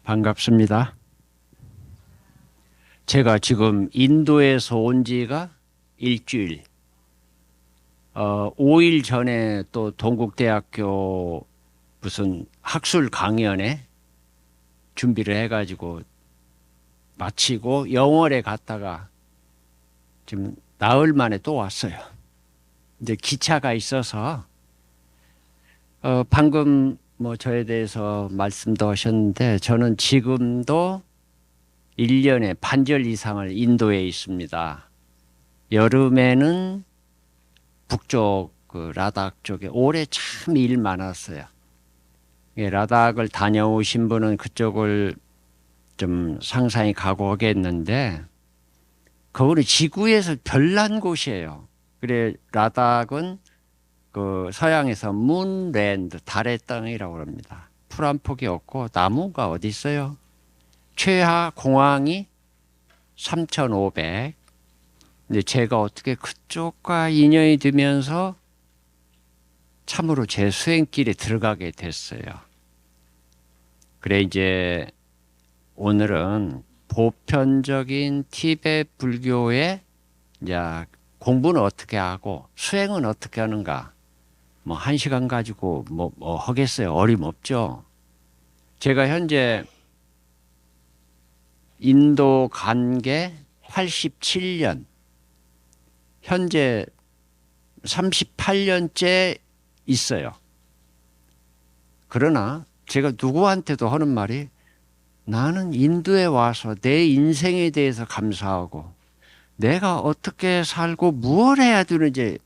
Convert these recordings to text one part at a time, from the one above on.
반갑습니다. 제가 지금 인도에서 온 지가 일주일, 5일 전에 또 동국대학교 무슨 학술 강연에 준비를 해가지고 마치고 영월에 갔다가 지금 나흘 만에 또 왔어요. 이제 기차가 있어서 방금 뭐 저에 대해서 말씀도 하셨는데 저는 지금도 1년에 반절 이상을 인도에 있습니다. 여름에는 북쪽 그 라닥 쪽에 올해 참 일 많았어요. 라닥을 다녀오신 분은 그쪽을 좀 상상이 가고 하겠는데 거기는 지구에서 별난 곳이에요. 그래 라닥은 그 서양에서 문랜드 달의 땅이라고 합니다. 풀 한 폭이 없고 나무가 어디 있어요? 최하 공항이 3,500. 근데 제가 어떻게 그쪽과 인연이 되면서 참으로 제 수행길에 들어가게 됐어요. 그래 이제 오늘은 보편적인 티베트 불교의 이제 공부는 어떻게 하고 수행은 어떻게 하는가. 뭐 1시간 가지고 뭐 하겠어요. 어림없죠. 제가 현재 인도 간 게 87년, 현재 38년째 있어요. 그러나 제가 누구한테도 하는 말이 나는 인도에 와서 내 인생에 대해서 감사하고 내가 어떻게 살고 무엇을 해야 되는지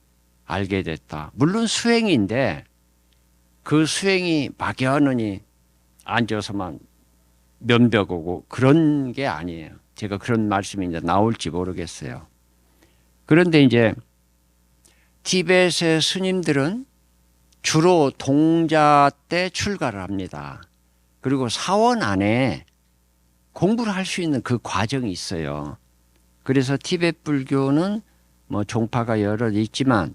알게 됐다. 물론 수행인데 그 수행이 막연하니 앉아서만 면벽오고 그런 게 아니에요. 제가 그런 말씀이 이제 나올지 모르겠어요. 그런데 이제 티베트의 스님들은 주로 동자 때 출가를 합니다. 그리고 사원 안에 공부를 할 수 있는 그 과정이 있어요. 그래서 티베트 불교는 뭐 종파가 여러 있지만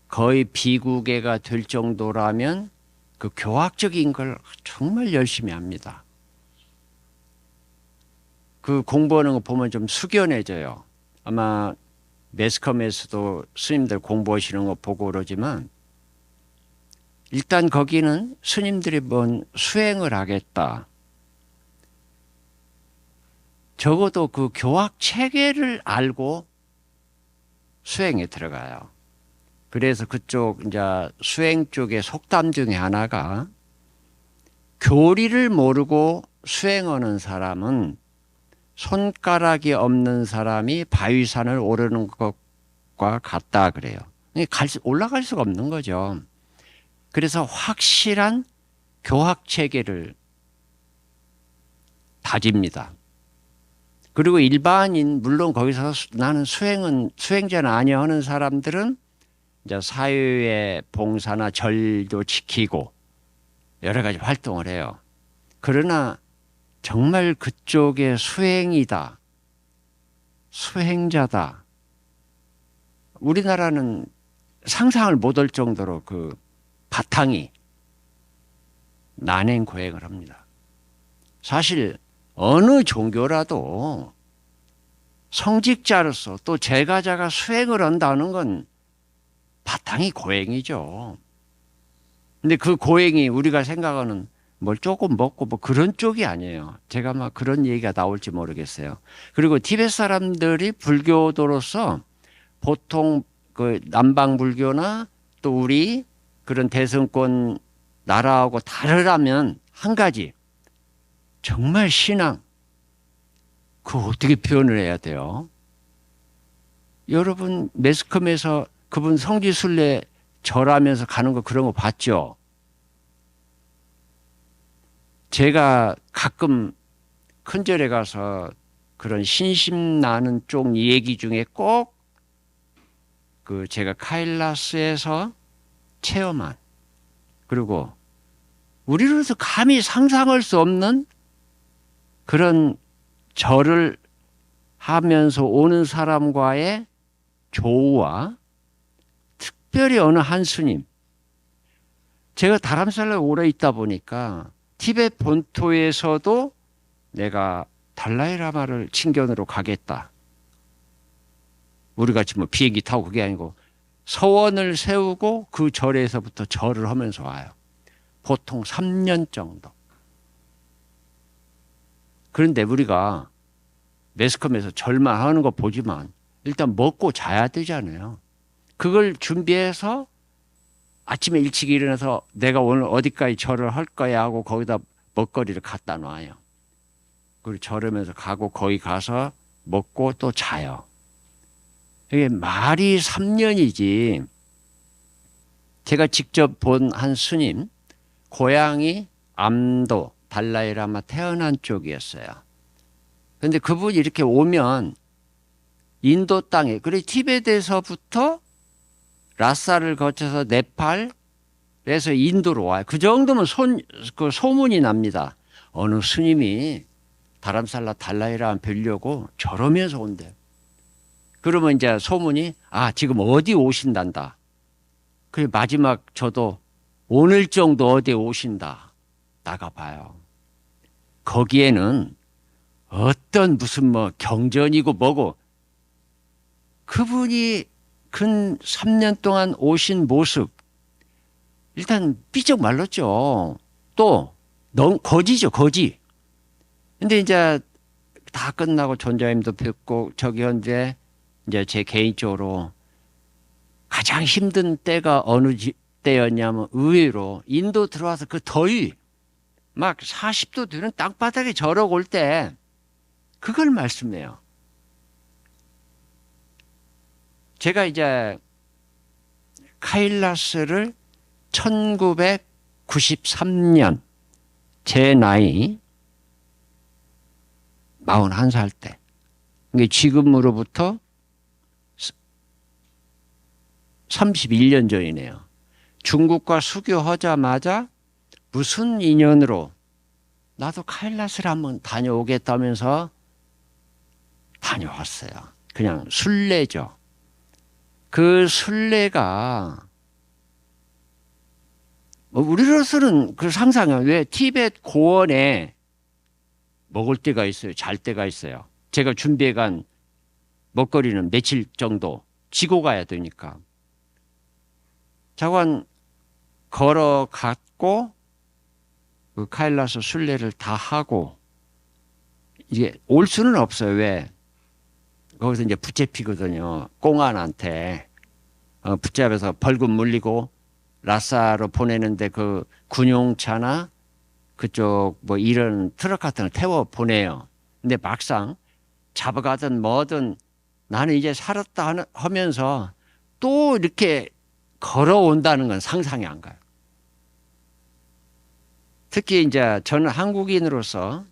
거의 비구계가 될 정도라면 그 교학적인 걸 정말 열심히 합니다. 그 공부하는 거 보면 좀 숙연해져요. 아마 매스컴에서도 스님들 공부하시는 거 보고 그러지만 일단 거기는 스님들이 뭔 수행을 하겠다. 적어도 그 교학 체계를 알고 수행에 들어가요. 그래서 그쪽 이제 수행 쪽의 속담 중에 하나가 교리를 모르고 수행하는 사람은 손가락이 없는 사람이 바위산을 오르는 것과 같다 그래요. 올라갈 수가 없는 거죠. 그래서 확실한 교학 체계를 다집니다. 그리고 일반인 물론 거기서 나는 수행자는 아니야 하는 사람들은 이제 사회의 봉사나 절도 지키고 여러 가지 활동을 해요. 그러나 정말 그쪽에 수행이다, 수행자다. 우리나라는 상상을 못할 정도로 그 바탕이 난행고행을 합니다. 사실 어느 종교라도 성직자로서 또 제가자가 수행을 한다는 건 바탕이 고행이죠. 근데 그 고행이 우리가 생각하는 뭘 조금 먹고 뭐 그런 쪽이 아니에요. 제가 막 그런 얘기가 나올지 모르겠어요. 그리고 티베트 사람들이 불교도로서 보통 그 남방 불교나 또 우리 그런 대승권 나라하고 다르다면 한 가지 정말 신앙 그거 어떻게 표현을 해야 돼요? 여러분 매스컴에서 그분 성지순례 절하면서 가는 거 그런 거 봤죠? 제가 가끔 큰 절에 가서 그런 신심 나는 쪽 얘기 중에 꼭 그 제가 카일라스에서 체험한 그리고 우리로서 감히 상상할 수 없는 그런 절을 하면서 오는 사람과의 조우와 특별히 어느 한 스님 제가 다람살라에 오래 있다 보니까 티베트 본토에서도 내가 달라이라마를 친견으로 가겠다. 우리같이 뭐 비행기 타고 그게 아니고 서원을 세우고 그 절에서부터 절을 하면서 와요. 보통 3년 정도. 그런데 우리가 매스컴에서 절만 하는 거 보지만 일단 먹고 자야 되잖아요. 그걸 준비해서 아침에 일찍 일어나서 내가 오늘 어디까지 절을 할 거야 하고 거기다 먹거리를 갖다 놔요. 그리고 절하면서 가고 거기 가서 먹고 또 자요. 이게 말이 3년이지. 제가 직접 본 한 스님, 고향이 암도 달라이라마 태어난 쪽이었어요. 그런데 그분이 이렇게 오면 인도 땅에, 그래 티베트에서부터 라사를 거쳐서 네팔에서 인도로 와요. 그 정도면 그 소문이 납니다. 어느 스님이 다람살라 달라이라마 뵈려고 저러면서 온대요. 그러면 이제 소문이 지금 어디 오신단다. 그 마지막 저도 오늘 정도 어디 오신다. 나가봐요. 거기에는 어떤 무슨 뭐 경전이고 뭐고 그분이 근 3년 동안 오신 모습 일단 삐쩍 말랐죠. 또 너무 거지죠, 거지. 근데 이제 다 끝나고 전자님도 뵙고 저기 현재 이제 제 개인적으로 가장 힘든 때가 어느 때였냐면 의외로 인도 들어와서 그 더위 막 40도 되는 땅바닥에 절어 올 때 그걸 말씀해요. 제가 이제 카일라스를 1993년 제 나이 41살 때, 이게 지금으로부터 31년 전이네요. 중국과 수교하자마자 무슨 인연으로 나도 카일라스를 한번 다녀오겠다면서 다녀왔어요. 그냥 순례죠. 그 순례가 우리로서는 그 상상은 왜 티베트 고원에 먹을 때가 있어요. 잘 때가 있어요. 제가 준비해 간 먹거리는 며칠 정도 지고 가야 되니까. 자관 걸어갔고 그 카일라스 순례를 다 하고 이제 올 수는 없어요. 왜? 거기서 이제 붙잡히거든요. 꽁안한테 붙잡아서 벌금 물리고 라사로 보내는데 그 군용차나 그쪽 뭐 이런 트럭 같은 걸 태워 보내요. 근데 막상 잡아가든 뭐든 나는 이제 살았다 하면서 또 이렇게 걸어온다는 건 상상이 안 가요. 특히 이제 저는 한국인으로서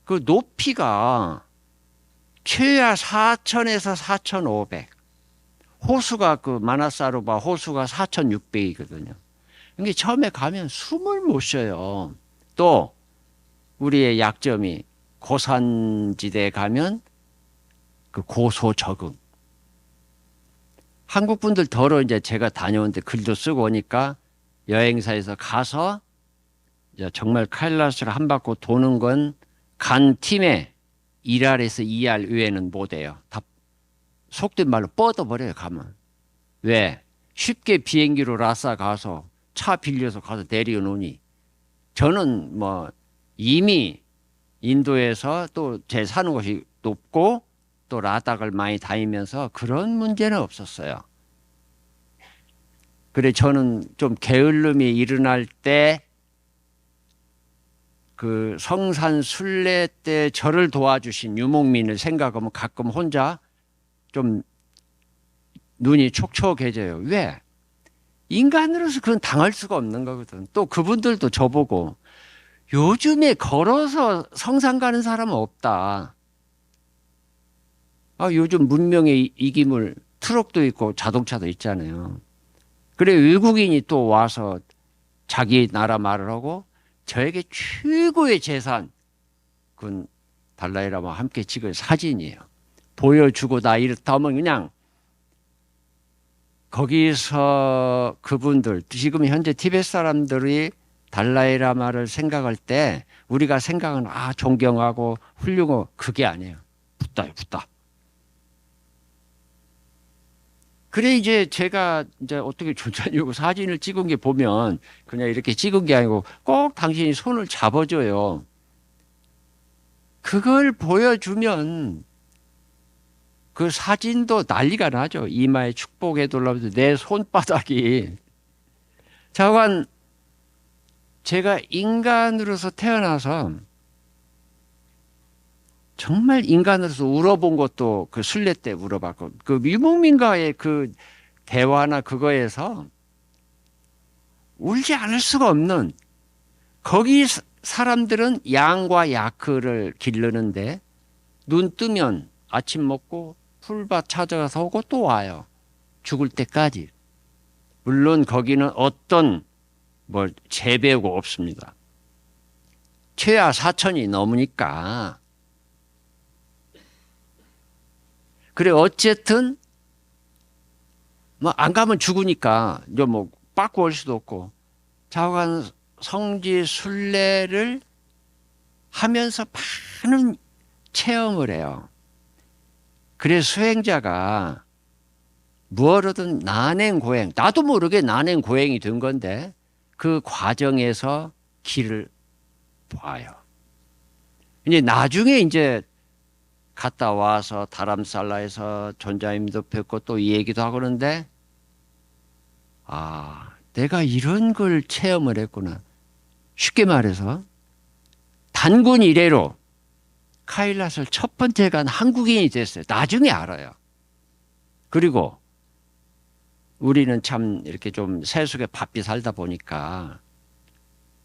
그 높이가 최하 4,000에서 4,500. 호수가 그 마나사루바 호수가 4,600이거든요. 그러니까 처음에 가면 숨을 못 쉬어요. 또 우리의 약점이 고산지대에 가면 그 고소 적응. 한국 분들 더러 이제 제가 다녀오는데 글도 쓰고 오니까 여행사에서 가서 이제 정말 카일라스를 한 바퀴 도는 건 간 팀에 1R에서 2R 외에는 못 해요. 다 속된 말로 뻗어버려요, 가면. 왜? 쉽게 비행기로 라사 가서 차 빌려서 가서 내려놓으니 저는 뭐 이미 인도에서 또 제 사는 곳이 높고 또 라닥을 많이 다니면서 그런 문제는 없었어요. 그래 저는 좀 게을름이 일어날 때 그 성산 순례 때 저를 도와주신 유목민을 생각하면 가끔 혼자 좀 눈이 촉촉해져요. 왜? 인간으로서 그건 당할 수가 없는 거거든. 또 그분들도 저보고 요즘에 걸어서 성산 가는 사람은 없다. 요즘 문명의 이기물 트럭도 있고 자동차도 있잖아요. 그래 외국인이 또 와서 자기 나라 말을 하고 저에게 최고의 재산 그건 달라이라마 함께 찍은 사진이에요. 보여주고 나 이렇다 하면 그냥 거기서 그분들 지금 현재 티베트 사람들이 달라이라마를 생각할 때 우리가 생각은 존경하고 훌륭하고 그게 아니에요. 붓다요, 붓다. 그래 이제 제가 이제 어떻게 조찬이고 사진을 찍은 게 보면 그냥 이렇게 찍은 게 아니고 꼭 당신이 손을 잡아줘요. 그걸 보여주면 그 사진도 난리가 나죠. 이마에 축복에 둘러서 내 손바닥이. 자관 제가 인간으로서 태어나서 정말 인간으로서 울어본 것도 그 순례 때 울어봤고 그 유목민과의 그 대화나 그거에서 울지 않을 수가 없는 거기 사람들은 양과 야크를 기르는데 눈 뜨면 아침 먹고 풀밭 찾아가서 오고 또 와요. 죽을 때까지. 물론 거기는 어떤 재배고 없습니다. 최하 4천이 넘으니까. 그래 어쨌든 안 가면 죽으니까 이제 빠꾸 올 수도 없고 자관 성지 순례를 하면서 많은 체험을 해요. 그래 수행자가 무엇이든 난행고행 나도 모르게 난행고행이 된 건데 그 과정에서 길을 봐요. 이제 나중에 이제 갔다 와서 다람살라에서 전자님도 뵙고 또 이 얘기도 하고 그러는데 내가 이런 걸 체험을 했구나. 쉽게 말해서 단군 이래로 카일라스를 첫 번째 간 한국인이 됐어요. 나중에 알아요. 그리고 우리는 참 이렇게 좀 세속에 바삐 살다 보니까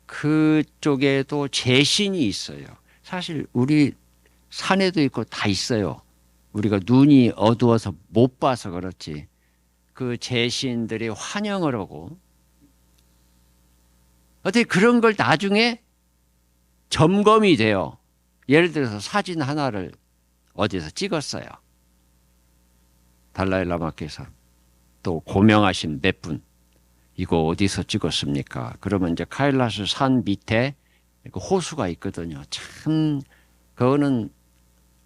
그쪽에도 재신이 있어요. 사실 우리 산에도 있고 다 있어요. 우리가 눈이 어두워서 못 봐서 그렇지. 그 재신들이 환영을 하고 어떻게 그런 걸 나중에 점검이 돼요. 예를 들어서 사진 하나를 어디서 찍었어요. 달라이라마께서 또 고명하신 몇 분 이거 어디서 찍었습니까? 그러면 이제 카일라스 산 밑에 호수가 있거든요. 참 그거는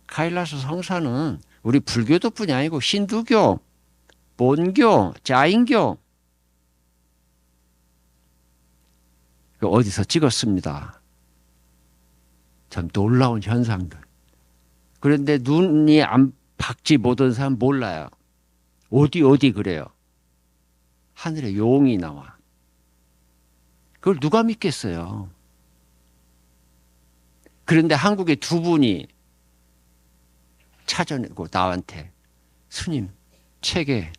카일라스 성사는 우리 불교도뿐이 아니고 힌두교, 본교, 자인교 어디서 찍었습니다. 참 놀라운 현상들. 그런데 눈이 안 박지 못한 사람 몰라요. 어디 그래요. 하늘에 용이 나와. 그걸 누가 믿겠어요. 그런데 한국에 두 분이 찾아내고 나한테 스님 책에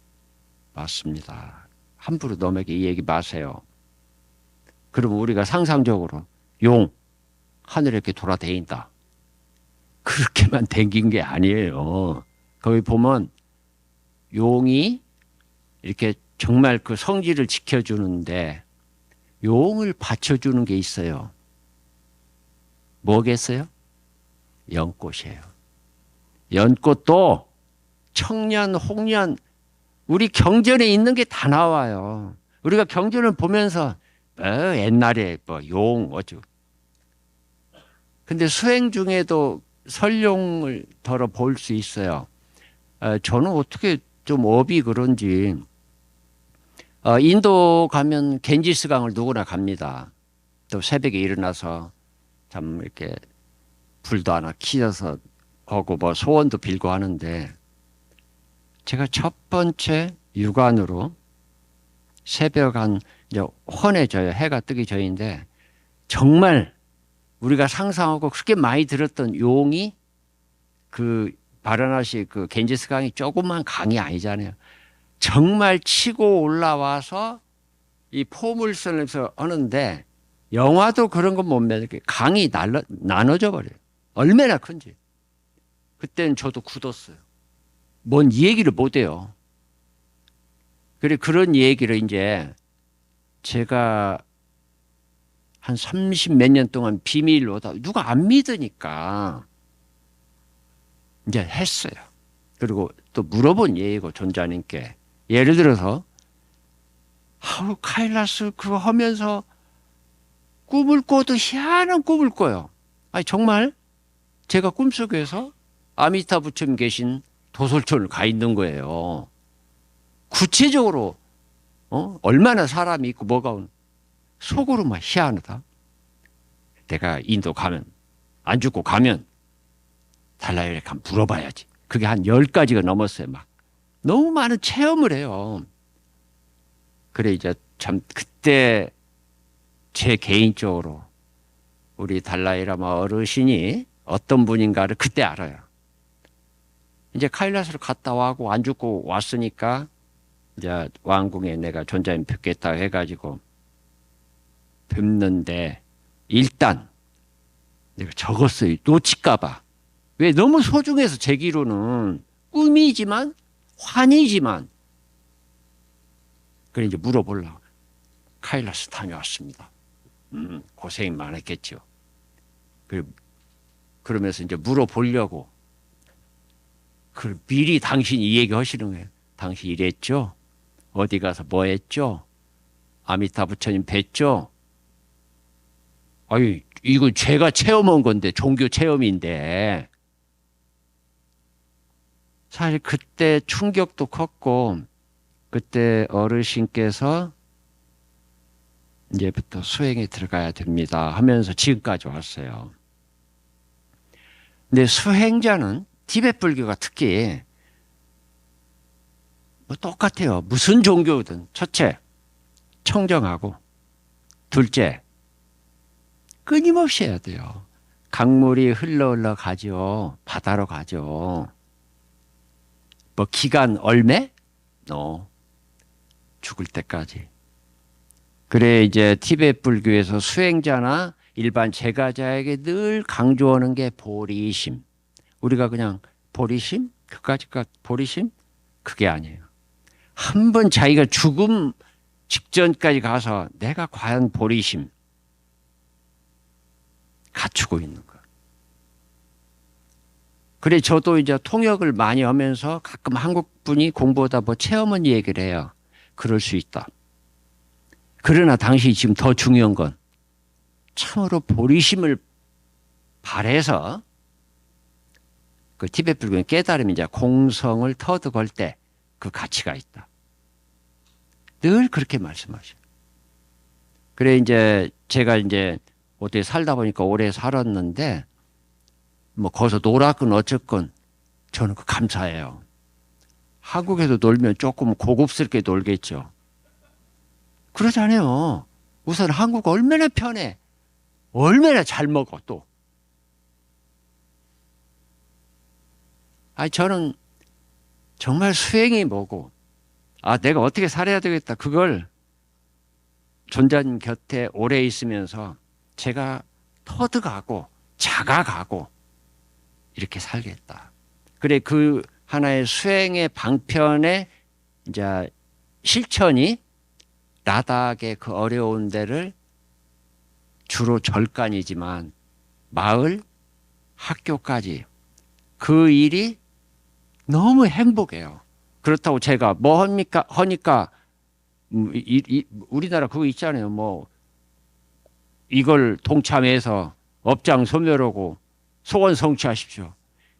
맞습니다. 함부로 너에게 이 얘기 마세요. 그러면 우리가 상상적으로 용 하늘에 이렇게 돌아다닌다. 그렇게만 댕긴 게 아니에요. 거기 보면 용이 이렇게 정말 그 성질을 지켜주는데 용을 받쳐주는 게 있어요. 뭐겠어요? 연꽃이에요. 연꽃도 청년, 홍련 우리 경전에 있는 게 다 나와요. 우리가 경전을 보면서 옛날에 용 어쩌고 근데 수행 중에도 설용을 덜어 볼 수 있어요. 저는 어떻게 좀 업이 그런지 인도 가면 겐지스 강을 누구나 갑니다. 또 새벽에 일어나서 참 이렇게 불도 하나 켜서 하고 소원도 빌고 하는데 제가 첫 번째 육안으로 새벽 이제 환해져요. 해가 뜨기 전인데 정말 우리가 상상하고 그렇게 많이 들었던 용이 그 바라나시 그 겐지스 강이 조그만 강이 아니잖아요. 정말 치고 올라와서 이 포물선에서 하는데 영화도 그런 건 못 매게 강이 나눠져 버려요. 얼마나 큰지. 그때는 저도 굳었어요. 뭔 얘기를 못 해요. 그래 그런 얘기를 이제 제가 한 30 몇 년 동안 비밀로 누가 안 믿으니까 이제 했어요. 그리고 또 물어본 예이고 존자님께 예를 들어서 카일라스 그거 하면서 꿈을 꿔도 희한한 꿈을 꿔요. 아니 정말 제가 꿈속에서 아미타 부처님 계신 도솔촌을 가 있는 거예요. 구체적으로 얼마나 사람이 있고 뭐가 오는 속으로 막 희한하다. 내가 인도 가면 안 죽고 가면 달라이를 한번 물어봐야지. 그게 한 10가지가 넘었어요. 막 너무 많은 체험을 해요. 그래 이제 참 그때 제 개인적으로 우리 달라이라마 어르신이 어떤 분인가를 그때 알아요. 이제 카일라스를 갔다 와고 안 죽고 왔으니까 이제 왕궁에 내가 존자님 뵙겠다 해가지고 뵙는데 일단 내가 적었어요. 놓칠까봐. 왜 너무 소중해서 제 기로는 꿈이지만 환이지만 그래 이제 물어보려고 카일라스 다녀왔습니다. 고생이 많았겠죠. 그러면서 이제 물어보려고 미리 당신이 이 얘기 하시는 거예요. 당신 이랬죠? 어디 가서 뭐 했죠? 아미타 부처님 뵀죠? 아유, 이거 제가 체험한 건데, 종교 체험인데. 사실 그때 충격도 컸고, 그때 어르신께서 이제부터 수행에 들어가야 됩니다 하면서 지금까지 왔어요. 근데 수행자는 티베트 불교가 특히 뭐 똑같아요. 무슨 종교든 첫째 청정하고 둘째 끊임없이 해야 돼요. 강물이 흘러 가죠. 바다로 가죠. 뭐 기간 얼매? 죽을 때까지. 그래 이제 티베트 불교에서 수행자나 일반 제가자에게 늘 강조하는 게 보리심. 우리가 그냥 보리심? 그까짓까 보리심? 그게 아니에요. 한 번 자기가 죽음 직전까지 가서 내가 과연 보리심 갖추고 있는 거야. 그래 저도 이제 통역을 많이 하면서 가끔 한국 분이 공부하다 뭐 체험은 얘기를 해요. 그럴 수 있다. 그러나 당시 지금 더 중요한 건 참으로 보리심을 발해서 그 티베트 불교의 깨달음이 이제 공성을 터득할 때 그 가치가 있다. 늘 그렇게 말씀하셔요. 그래 이제 제가 이제 어떻게 살다 보니까 오래 살았는데 뭐 거기서 놀았건 어쨌건 저는 그 감사해요. 한국에서 놀면 조금 고급스럽게 놀겠죠. 그러잖아요. 우선 한국 얼마나 편해. 얼마나 잘 먹어 또. 아니 저는 정말 수행이 뭐고 내가 어떻게 살아야 되겠다. 그걸 존자님 곁에 오래 있으면서 제가 터득하고 자각하고 이렇게 살겠다. 그래 그 하나의 수행의 방편의 이제 실천이 라닥의 그 어려운 데를 주로 절간이지만 마을, 학교까지 그 일이 너무 행복해요. 그렇다고 제가 뭐 합니까? 하니까 우리나라 그거 있잖아요. 뭐 이걸 동참해서 업장 소멸하고 소원 성취하십시오.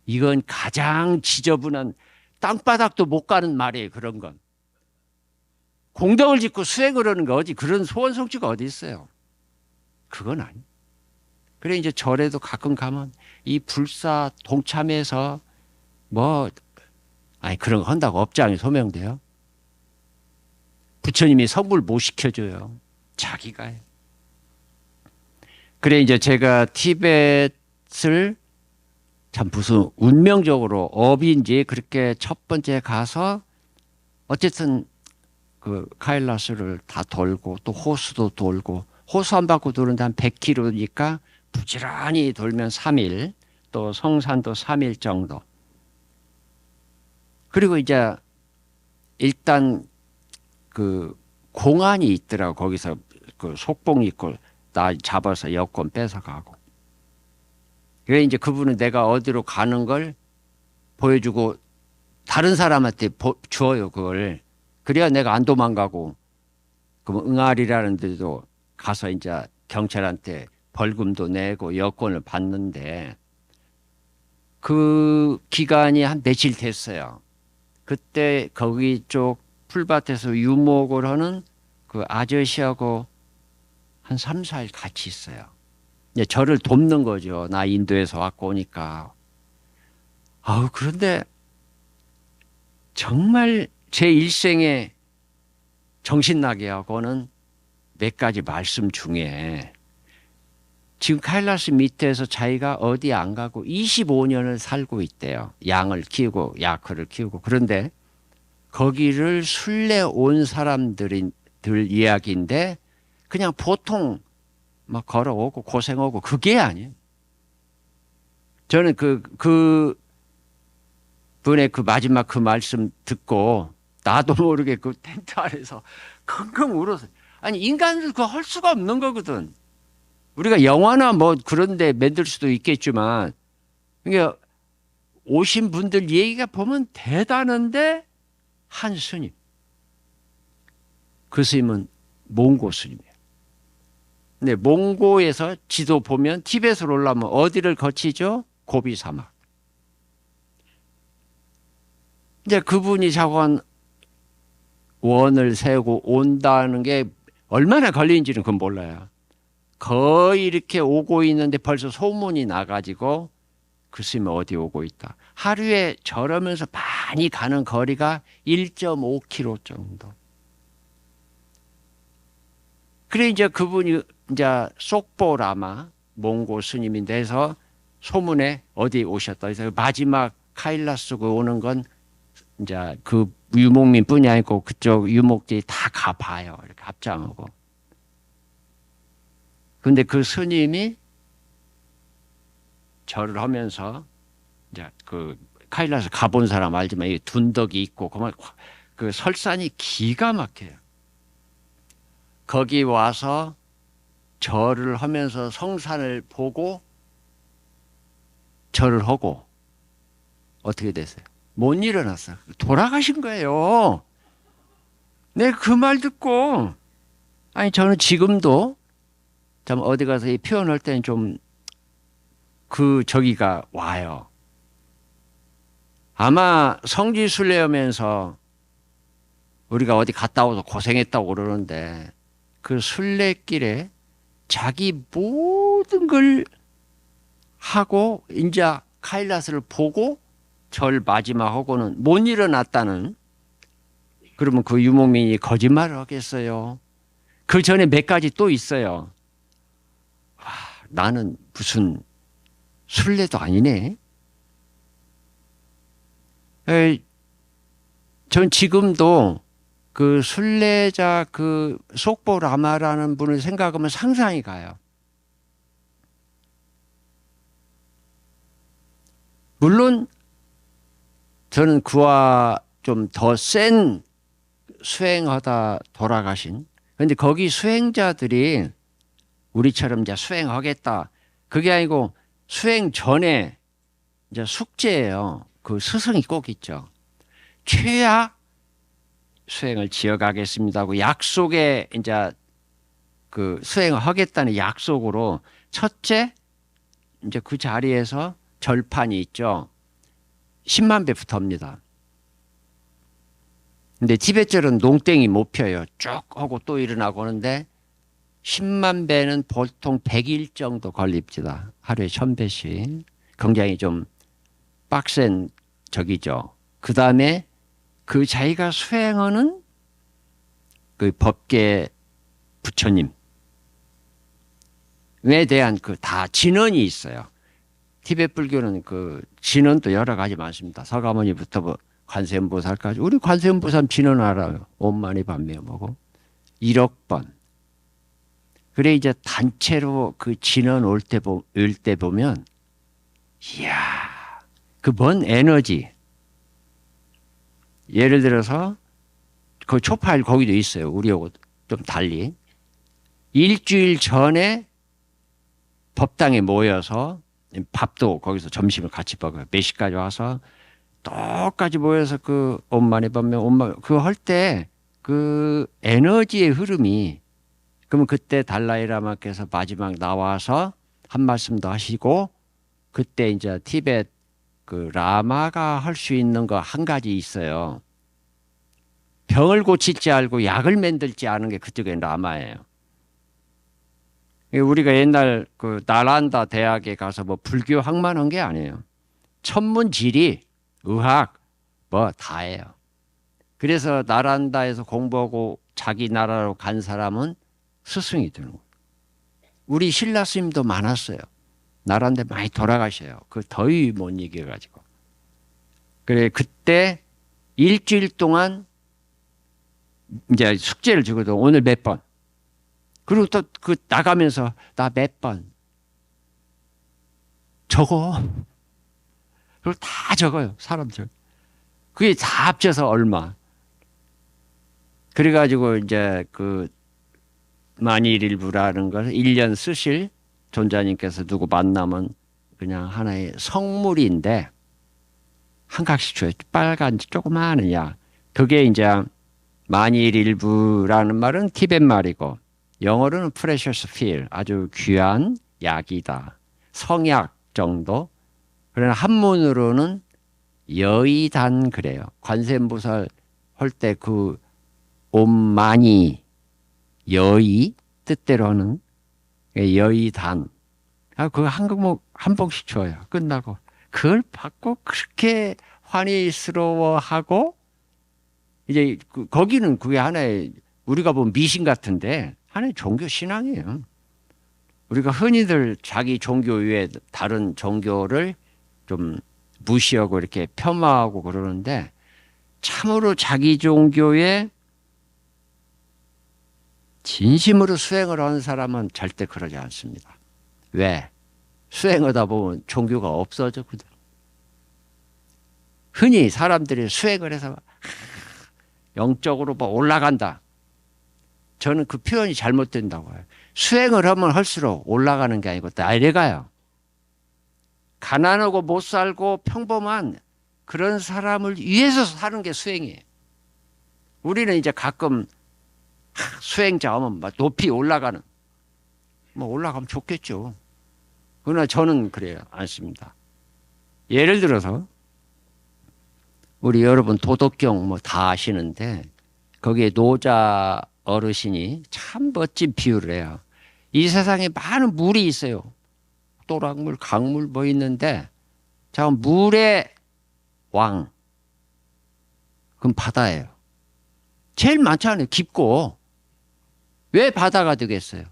이건 가장 지저분한 땅바닥도 못 가는 말이에요. 그런 건. 공덕을 짓고 수행을 하는 거 어디 그런 소원 성취가 어디 있어요. 그건 아니에요. 그래 이제 절에도 가끔 가면 이 불사 동참해서 그런 거 한다고 업장이 소명돼요. 부처님이 선물 못 시켜줘요. 자기가 해요. 그래 이제 제가 티벳을 참 무슨 운명적으로 업인지 그렇게 첫 번째 가서 어쨌든 그 카일라스를 다 돌고 또 호수도 돌고 호수 한 바퀴 도는데 한 100km니까 부지런히 돌면 3일 또 성산도 3일 정도. 그리고 이제 일단 그 공안이 있더라고. 거기서 그 속봉 입고 나 잡아서 여권 뺏어가고. 그래 이제 그분은 내가 어디로 가는 걸 보여주고 다른 사람한테 주어요 그걸. 그래야 내가 안 도망가고. 그럼 응아리라는 데도 가서 이제 경찰한테 벌금도 내고 여권을 받는데 그 기간이 한 며칠 됐어요. 그때 거기 쪽 풀밭에서 유목을 하는 그 아저씨하고 한 3, 4일 같이 있어요. 이제 저를 돕는 거죠. 나 인도에서 왔고 오니까. 그런데 정말 제 일생에 정신나게 하고는 몇 가지 말씀 중에 지금 카일라스 밑에서 자기가 어디 안 가고 25년을 살고 있대요. 양을 키우고 야크를 키우고. 그런데 거기를 순례 온 사람들 이야기인데 그냥 보통 막 걸어오고 고생하고 그게 아니에요. 저는 그 분의 그 마지막 그 말씀 듣고 나도 모르게 그 텐트 안에서 킁킁 울었어요. 아니 인간은 그거 할 수가 없는 거거든. 우리가 영화나 뭐 그런 데 만들 수도 있겠지만 그러니까 오신 분들 얘기가 보면 대단한데 한 스님. 그 스님은 몽고 스님이에요. 근데 몽고에서 지도 보면 티벳으로 올라오면 어디를 거치죠? 고비 사막. 이제 그분이 자관 원을 세우고 온다는 게 얼마나 걸리는지는 그건 몰라요. 거의 이렇게 오고 있는데 벌써 소문이 나가지고 그 스님은 어디 오고 있다. 하루에 저러면서 많이 가는 거리가 1.5km 정도. 그래 이제 그분이 이제 속보라마 몽고 스님인데 해서 소문에 어디 오셨다. 그래서 마지막 카일라스고 오는 건 이제 그 유목민뿐이 아니고 그쪽 유목들이 다 가봐요. 이렇게 합장하고. 근데 그 스님이 절을 하면서 이제 그 카일라스 가본 사람 알지만 이 둔덕이 있고 그 설산이 기가 막혀요. 거기 와서 절을 하면서 성산을 보고 절을 하고 어떻게 됐어요? 못 일어났어요. 돌아가신 거예요. 네, 그 말 듣고 아니 저는 지금도 참 어디 가서 이 표현할 때는 좀 그 저기가 와요. 아마 성지순례하면서 우리가 어디 갔다 와서 고생했다고 그러는데 그 순례길에 자기 모든 걸 하고 이제 카일라스를 보고 절 마지막하고는 못 일어났다는. 그러면 그 유목민이 거짓말을 하겠어요. 그 전에 몇 가지 또 있어요. 나는 무슨 순례도 아니네. 전 지금도 그 순례자 그 속보 라마라는 분을 생각하면 상상이 가요. 물론 저는 그와 좀 더 센 수행하다 돌아가신. 그런데 거기 수행자들이 우리처럼 이제 수행하겠다. 그게 아니고 수행 전에 이제 숙제예요. 그 스승이 꼭 있죠. 최악 수행을 지어가겠습니다 하고 약속에 이제 그 수행을 하겠다는 약속으로 첫째 이제 그 자리에서 절판이 있죠. 10만 배부터 합니다. 근데 티베트절은 농땡이 못 펴요. 쭉 하고 또 일어나고 하는데 10만 배는 보통 100일 정도 걸립니다. 하루에 1000배씩. 굉장히 좀 빡센 적이죠. 그 다음에 그 자기가 수행하는 그 법계 부처님에 대한 그 다 진언이 있어요. 티베트 불교는 그 진언도 여러 가지 많습니다. 서가모니부터 뭐 관세음보살까지. 우리 관세음보살 진언 알아요. 옴마니 밤매 뭐고 1억 번. 그래 이제 단체로 그 진언 올 때 보면 이야 그 먼 에너지. 예를 들어서 그 초파일 거기도 있어요. 우리하고 좀 달리. 일주일 전에 법당에 모여서 밥도 거기서 점심을 같이 먹어요. 몇 시까지 와서 똑같이 모여서 그 엄마네 밤에 엄마 그거 할 때 그 에너지의 흐름이 그러면 그때 달라이라마께서 마지막 나와서 한 말씀 더 하시고 그때 이제 티베트 그 라마가 할 수 있는 거 한 가지 있어요. 병을 고칠 줄 알고 약을 만들지 않은 게 그쪽엔 라마예요. 우리가 옛날 그 나란다 대학에 가서 뭐 불교 학만한 게 아니에요. 천문 지리, 의학 뭐 다예요. 그래서 나란다에서 공부하고 자기 나라로 간 사람은 스승이 되는 거예요. 우리 신라 스님도 많았어요. 나란데 많이 돌아가셔요. 그 더위 못 이겨가지고. 그래 그때 일주일 동안 이제 숙제를 주거든. 오늘 몇 번. 그리고 또 그 나가면서 나 몇 번. 적어. 그리고 다 적어요. 사람들. 그게 다 합쳐서 얼마. 그래가지고 이제 그 만일일부라는 걸 1년 쓰실 존자님께서 누구 만나면 그냥 하나의 성물인데 한 각씩 줘요. 빨간 조그마한 약. 그게 이제 만일일부라는 말은 티벳 말이고 영어로는 precious pill, 아주 귀한 약이다. 성약 정도. 그러나 한문으로는 여의단 그래요. 관세음보살 할 때 그 옴마니 여의 뜻대로는 여의단. 그거 한국목 한 봉씩 줘요. 끝나고 그걸 받고 그렇게 환희스러워하고 이제 거기는 그게 하나의 우리가 보면 미신 같은데 하나의 종교 신앙이에요. 우리가 흔히들 자기 종교 외에 다른 종교를 좀 무시하고 이렇게 폄하하고 그러는데 참으로 자기 종교에 진심으로 수행을 하는 사람은 절대 그러지 않습니다. 왜? 수행하다 보면 종교가 없어졌거든. 흔히 사람들이 수행을 해서 영적으로 뭐 올라간다. 저는 그 표현이 잘못된다고 해요. 수행을 하면 할수록 올라가는 게 아니고 내려가요. 가난하고 못 살고 평범한 그런 사람을 위해서 사는 게 수행이에요. 우리는 이제 가끔 수행자 하면 막 높이 올라가는 뭐 올라가면 좋겠죠. 그러나 저는 그래요 않습니다. 예를 들어서 우리 여러분 도덕경 뭐 다 아시는데 거기에 노자 어르신이 참 멋진 비유를 해요. 이 세상에 많은 물이 있어요. 또락물, 강물 뭐 있는데 자 물의 왕 그럼 바다예요. 제일 많잖아요. 깊고 왜 바다가 되겠어요?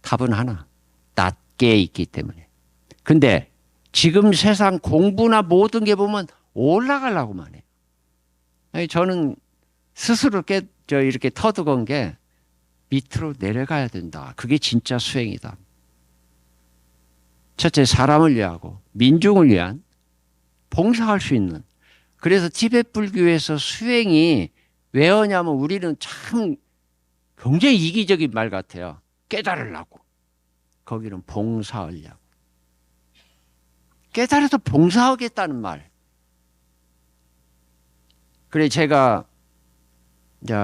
답은 하나. 낮게 있기 때문에. 근데 지금 세상 공부나 모든 게 보면 올라가려고만 해요. 아니, 저는 스스로 이렇게 터득한 게 밑으로 내려가야 된다. 그게 진짜 수행이다. 첫째 사람을 위하고 민중을 위한 봉사할 수 있는. 그래서 티베트 불교에서 수행이 왜 하냐면 우리는 참 굉장히 이기적인 말 같아요. 깨달으려고. 거기는 봉사하려고. 깨달아서 봉사하겠다는 말. 그래 제가 이제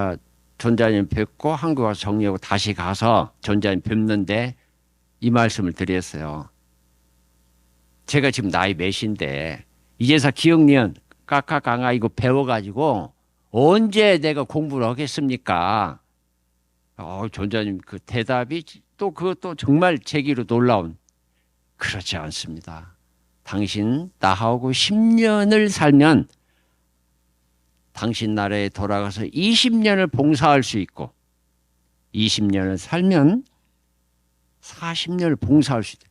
존자님 뵙고 한국 와서 정리하고 다시 가서 존자님 뵙는데 이 말씀을 드렸어요. 제가 지금 나이 몇인데 이제서 기억니은 까까강아 이거 배워가지고 언제 내가 공부를 하겠습니까? 존자님 그 대답이 또 그것도 정말 제기로 놀라운. 그렇지 않습니다. 당신 나하고 10년을 살면 당신 나라에 돌아가서 20년을 봉사할 수 있고 20년을 살면 40년을 봉사할 수 있다.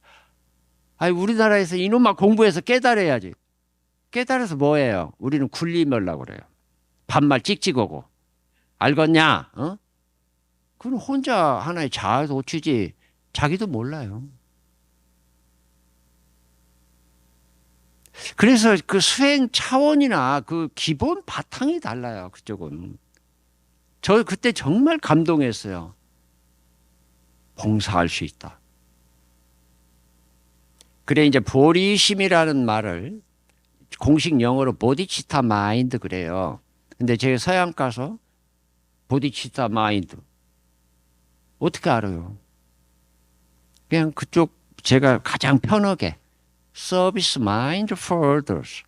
아니 우리나라에서 이놈만 공부해서 깨달아야지. 깨달아서 뭐예요? 우리는 굴림하려고 그래요. 반말 찍찍하고. 알겠냐? 어? 그건 혼자 하나의 자아도취지 자기도 몰라요. 그래서 그 수행 차원이나 그 기본 바탕이 달라요. 그쪽은. 저 그때 정말 감동했어요. 봉사할 수 있다. 그래 이제 보리심이라는 말을 공식 영어로 보디치타 마인드 그래요. 근데 제가 서양 가서 보디치타 마인드 어떻게 알아요? 그냥 그쪽 제가 가장 편하게 service mind for others.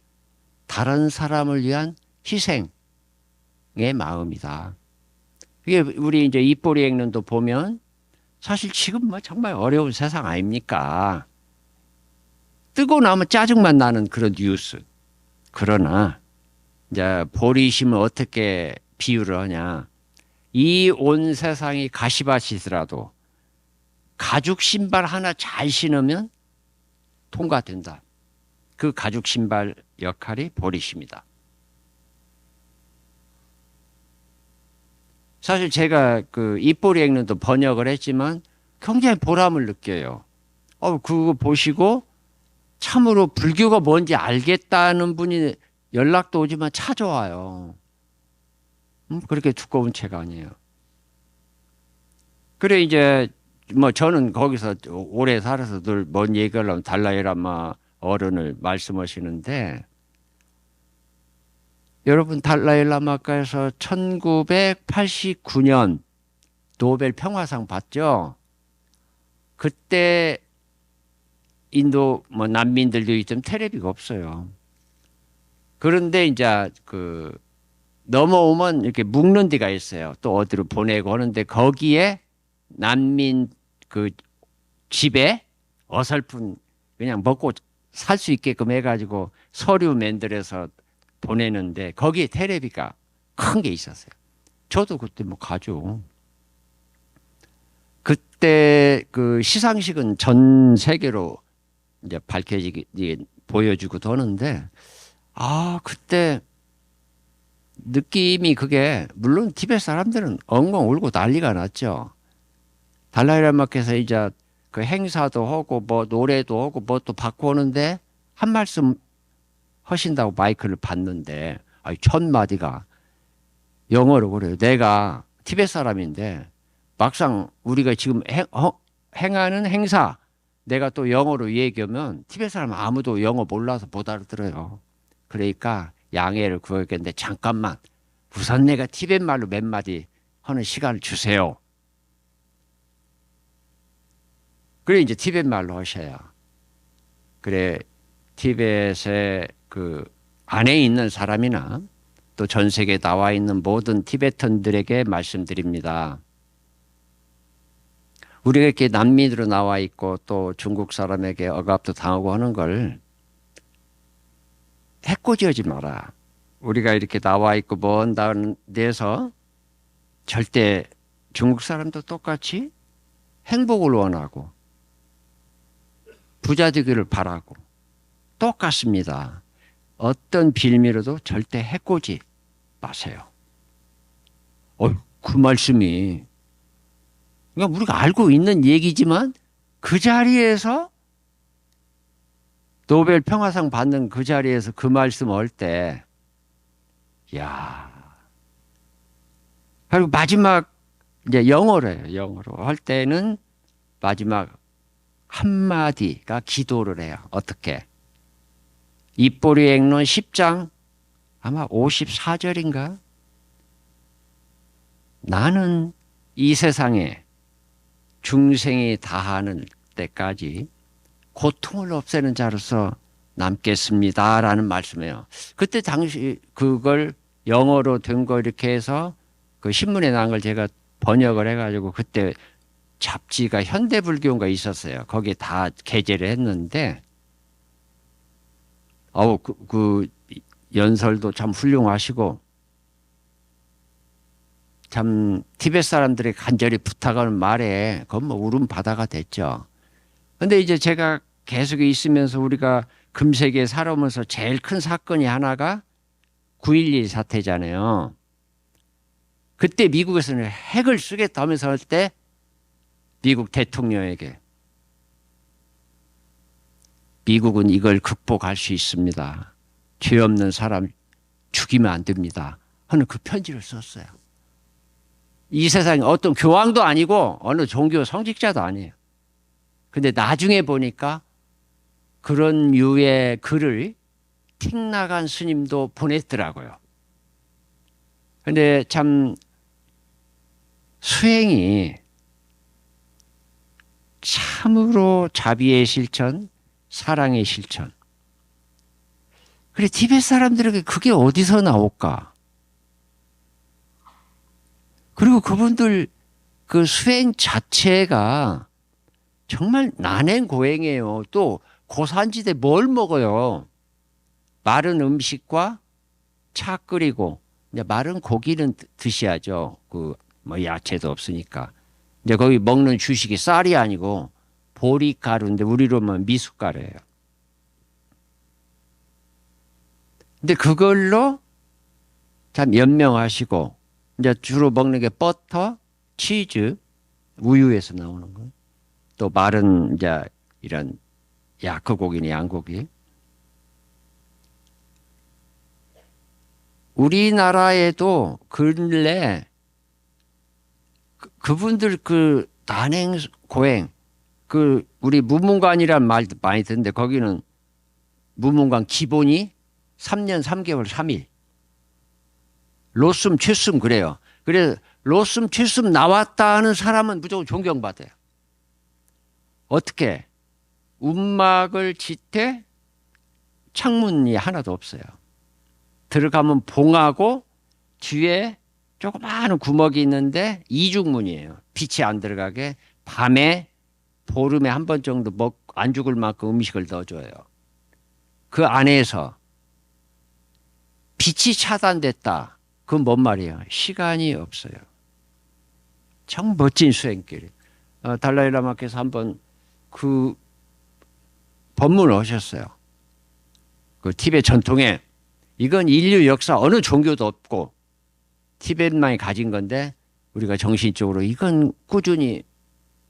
다른 사람을 위한 희생의 마음이다. 이게 우리 이제 입꼬리 액론도 보면 사실 지금 뭐 정말 어려운 세상 아닙니까? 뜨고 나면 짜증만 나는 그런 뉴스. 그러나 이제 보리심을 어떻게 비유를 하냐? 이 온 세상이 가시밭이더라도 가죽 신발 하나 잘 신으면 통과된다. 그 가죽 신발 역할이 보리심이다. 사실 제가 그 입꼬리 액론도 번역을 했지만 굉장히 보람을 느껴요. 그거 보시고 참으로 불교가 뭔지 알겠다는 분이 연락도 오지만 찾아와요. 그렇게 두꺼운 책 아니에요. 그래 이제 뭐 저는 거기서 오래 살아서 늘 뭔 얘기를 하면 달라이라마 어른을 말씀하시는데 여러분 달라이라마께서 1989년 노벨 평화상 받죠. 그때 인도 뭐 난민들도 있지만 텔레비가 없어요. 그런데 이제 그 넘어오면 이렇게 묵는 데가 있어요. 또 어디로 보내고 하는데 거기에 난민 그 집에 어설픈 그냥 먹고 살 수 있게끔 해가지고 서류 만들어서 보내는데 거기에 텔레비가 큰 게 있었어요. 저도 그때 뭐 가죠. 그때 그 시상식은 전 세계로 이제 밝혀지기 보여주고 하는데 그때 느낌이 그게 물론 티베트 사람들은 엉엉 울고 난리가 났죠. 달라이라마께서 이제 그 행사도 하고 뭐 노래도 하고 뭐 또 받고 오는데 한 말씀 하신다고 마이크를 받는데 첫 마디가 영어로 그래요. 내가 티베트 사람인데 막상 우리가 지금 행하는 행사 내가 또 영어로 얘기하면 티베트 사람 아무도 영어 몰라서 못 알아들어요. 그러니까 양해를 구하겠는데 잠깐만 우선 내가 티베트 말로 몇 마디 하는 시간을 주세요. 그래 이제 티베트 말로 하셔야 그래 티베트의 그 안에 있는 사람이나 또 전 세계에 나와 있는 모든 티베탄들에게 말씀드립니다. 우리가 이렇게 난민으로 나와 있고 또 중국 사람에게 억압도 당하고 하는 걸 해코지하지 마라. 우리가 이렇게 나와 있고 먼 데서 절대 중국 사람도 똑같이 행복을 원하고 부자 되기를 바라고 똑같습니다. 어떤 빌미로도 절대 해코지 마세요. 그 말씀이 그러니까 우리가 알고 있는 얘기지만 그 자리에서 노벨 평화상 받는 그 자리에서 그 말씀 할 때, 그리고 마지막 이제 영어로 해요. 영어로 할 때는 마지막 한마디가 기도를 해요. 어떻게? 입꼬리 액론 10장 아마 54절인가? 나는 이 세상에 중생이 다하는 때까지 고통을 없애는 자로서 남겠습니다라는 말씀이에요. 그때 당시 그걸 영어로 된 거 이렇게 해서 그 신문에 난 걸 제가 번역을 해가지고 그때 잡지가 현대불교인가 있었어요. 거기에 다 게재를 했는데 그 연설도 참 훌륭하시고 참 티베트 사람들이 간절히 부탁하는 말에 그건 뭐 울음 바다가 됐죠. 근데 이제 제가 계속 있으면서 우리가 금세기에 살아오면서 제일 큰 사건이 하나가 9.11 사태잖아요. 그때 미국에서는 핵을 쓰겠다 하면서 할 때 미국 대통령에게 미국은 이걸 극복할 수 있습니다. 죄 없는 사람 죽이면 안 됩니다. 하는 그 편지를 썼어요. 이 세상에 어떤 교황도 아니고 어느 종교 성직자도 아니에요. 근데 나중에 보니까 그런 류의 글을 틱 나간 스님도 보냈더라고요. 근데 참 수행이 참으로 자비의 실천, 사랑의 실천. 그래, 티베트 사람들에게 그게 어디서 나올까? 그리고 그분들 그 수행 자체가 정말 난행고행이에요. 또 고산지대 뭘 먹어요? 마른 음식과 차 끓이고, 이제 마른 고기는 드셔야죠. 그 뭐 야채도 없으니까. 이제 거기 먹는 주식이 쌀이 아니고 보리가루인데 우리로 면 미숫가루예요. 근데 그걸로 참 연명하시고, 이제 주로 먹는 게 버터, 치즈, 우유에서 나오는 거. 또 마른 이제 이런 야크고기니 양고기. 우리나라에도 근래 그분들 그 단행 고행 그 우리 무문관이란 말도 많이 듣는데 거기는 무문관 기본이 3년 3개월 3일. 로숨 칠숨 그래요. 그래 로숨 칠숨 나왔다 하는 사람은 무조건 존경받아요. 어떻게? 움막을 짓되 창문이 하나도 없어요. 들어가면 봉하고 뒤에 조그마한 구멍이 있는데 이중문이에요. 빛이 안 들어가게 밤에 보름에 한 번 정도 안 죽을 만큼 음식을 넣어줘요. 그 안에서 빛이 차단됐다. 그건 뭔 말이에요? 시간이 없어요. 참 멋진 수행길. 달라이라마께서 한번 그 법문을 하셨어요. 그 티베트 전통에 이건 인류 역사 어느 종교도 없고 티베트만이 가진 건데 우리가 정신적으로 이건 꾸준히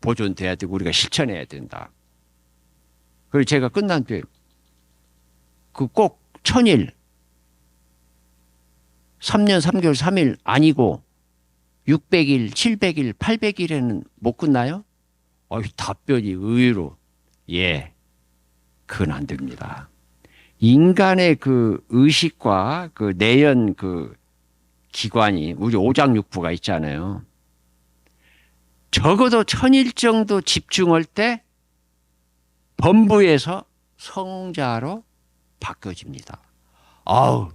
보존돼야 되고 우리가 실천해야 된다. 그리고 제가 끝난 뒤에 그 꼭 1000일 3년 3개월 3일 아니고 600일, 700일, 800일에는 못 끝나요? 답변이 의외로 예, 그건 안 됩니다. 인간의 그 의식과 그 내연 그 기관이 우리 오장육부가 있잖아요. 적어도 1000일 정도 집중할 때 범부에서 성자로 바뀌어집니다. 아우,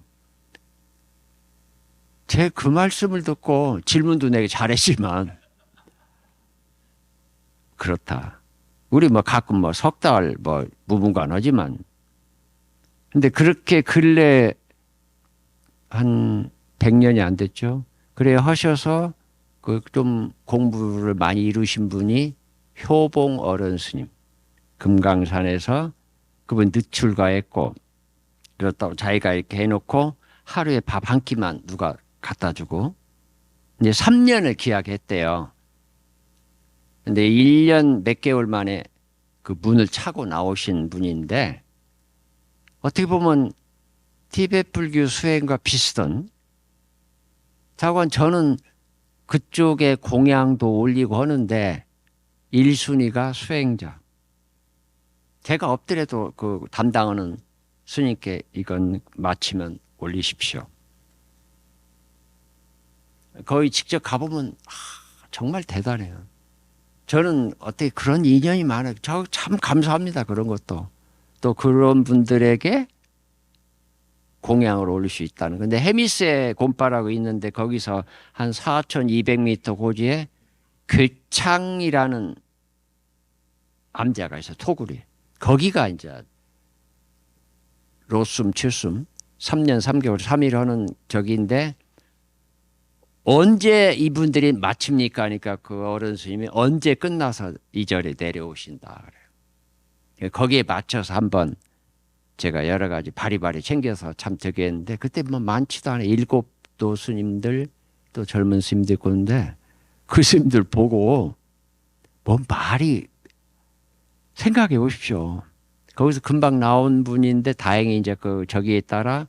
제 그 말씀을 듣고 질문도 내게 잘했지만 그렇다. 우리 뭐 가끔 뭐 석 달 뭐 무분간 하지만 근데 그렇게 근래 한 100년이 안 됐죠. 그래 하셔서 그 좀 공부를 많이 이루신 분이 효봉 어른 스님. 금강산에서 그분 늦출가했고 그렇다고 자기가 이렇게 해놓고 하루에 밥 한 끼만 누가 갖다 주고 이제 3년을 기약했대요. 근데 1년 몇 개월 만에 그 문을 차고 나오신 분인데 어떻게 보면 티베트 불교 수행과 비슷한 자관 저는 그쪽에 공양도 올리고 하는데 1순위가 수행자. 제가 없더라도 그 담당하는 스님께 이건 마치면 올리십시오. 거의 직접 가보면 정말 대단해요. 저는 어떻게 그런 인연이 많아요. 저 참 감사합니다. 그런 것도. 또 그런 분들에게 공양을 올릴 수 있다는. 근데 해미스에 곰바라고 있는데 거기서 한 4200m 고지에 괴창이라는 암자가 있어요. 토굴이. 거기가 이제 로숨, 칠숨 3년 3개월 3일 하는 저기인데 언제 이분들이 마칩니까? 하니까 그 어른 스님이 언제 끝나서 이 절에 내려오신다 그래요. 거기에 맞춰서 한번 제가 여러 가지 바리바리 챙겨서 참 저기 했는데 그때 뭐 많지도 않아요. 7도 스님들 또 젊은 스님들 있고 있는데 그 스님들 보고 뭐 말이 생각해 보십시오. 거기서 금방 나온 분인데 다행히 이제 그 저기에 따라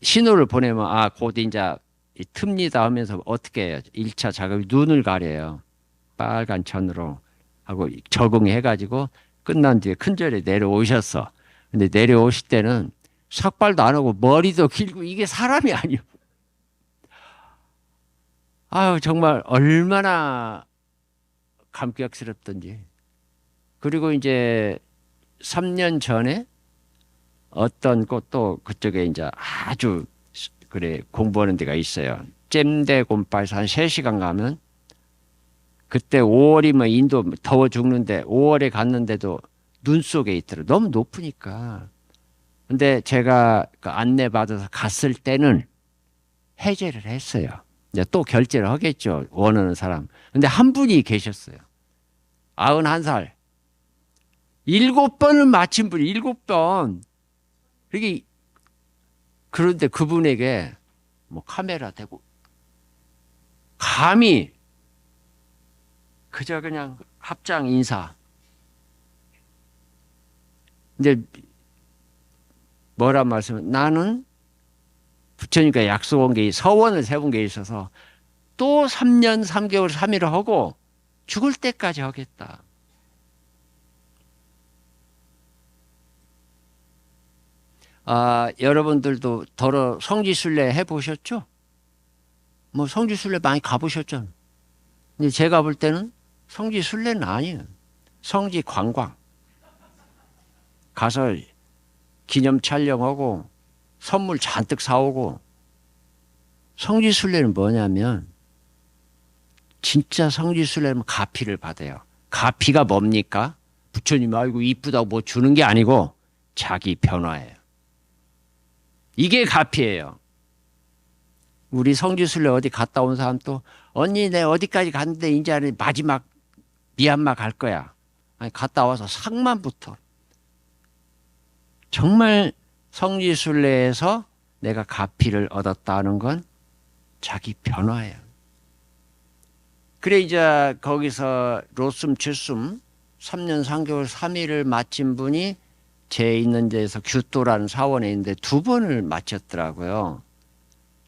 신호를 보내면 곧 이제 틉니다 하면서 어떻게 해요? 1차 작업이 눈을 가려요. 빨간 천으로 하고 적응해가지고 끝난 뒤에 큰절에 내려오셨어. 근데 내려오실 때는 삭발도 안 하고 머리도 길고 이게 사람이 아니에요. 아유 정말 얼마나 감격스럽던지. 그리고 이제 3년 전에 어떤 곳도 그쪽에 이제 아주 그래 공부하는 데가 있어요. 잼대 곰바에서 한 3시간 가면 그때 5월이면 인도 더워 죽는데 5월에 갔는데도 눈 속에 있더라. 너무 높으니까. 근데 제가 그 안내받아서 갔을 때는 해제를 했어요. 이제 또 결제를 하겠죠. 원하는 사람. 근데 한 분이 계셨어요. 91살. 7번을 마친 분이 7번. 그런데 그분에게 뭐 카메라 대고 감히 그저 그냥 합장 인사. 근데 뭐란 말씀은 나는 부처님과 약속한 게 서원을 세운 게 있어서 또 3년 3개월 3일을 하고 죽을 때까지 하겠다. 여러분들도 더러 성지순례 해보셨죠? 뭐 성지순례 많이 가보셨죠? 근데 제가 볼 때는 성지순례는 아니에요. 성지 관광. 가서 기념 촬영하고 선물 잔뜩 사오고. 성지순례는 뭐냐면 진짜 성지순례는 가피를 받아요. 가피가 뭡니까? 부처님 아이고 이쁘다고 뭐 주는 게 아니고 자기 변화예요. 이게 가피예요. 우리 성지순례 어디 갔다 온 사람 또 언니 내 어디까지 갔는데 이제 마지막 미얀마 갈 거야. 아니 갔다 와서 상만 붙어. 정말 성지순례에서 내가 가피를 얻었다는 건 자기 변화예요. 그래 이제 거기서 로숨 칠숨 3년 3개월 3일을 마친 분이 제 있는 데에서 규또라는 사원에 있는데 2번을 마쳤더라고요.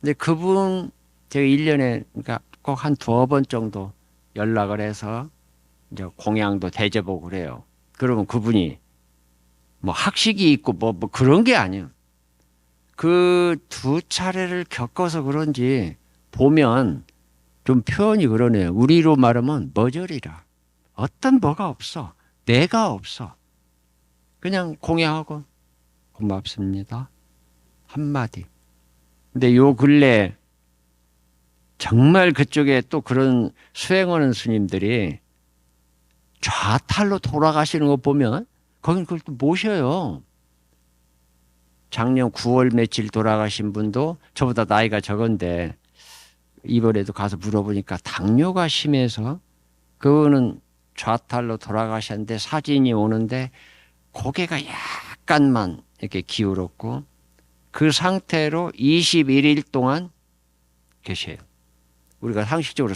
근데 그분 제가 1년에 그러니까 꼭 한 2번 정도 연락을 해서 이제 공양도 대접하고 그래요. 그러면 그분이 뭐 학식이 있고 뭐 그런 게 아니에요. 그 2차례를 겪어서 그런지 보면 좀 표현이 그러네요. 우리로 말하면 머저리라. 어떤 뭐가 없어. 내가 없어. 그냥 공양하고 고맙습니다. 한마디. 근데 요 근래 정말 그쪽에 또 그런 수행하는 스님들이 좌탈로 돌아가시는 거 보면 거긴 그걸 또 모셔요. 작년 9월 며칠 돌아가신 분도 저보다 나이가 적은데 이번에도 가서 물어보니까 당뇨가 심해서 그거는 좌탈로 돌아가셨는데 사진이 오는데 고개가 약간만 이렇게 기울었고 그 상태로 21일 동안 계셔요. 우리가 상식적으로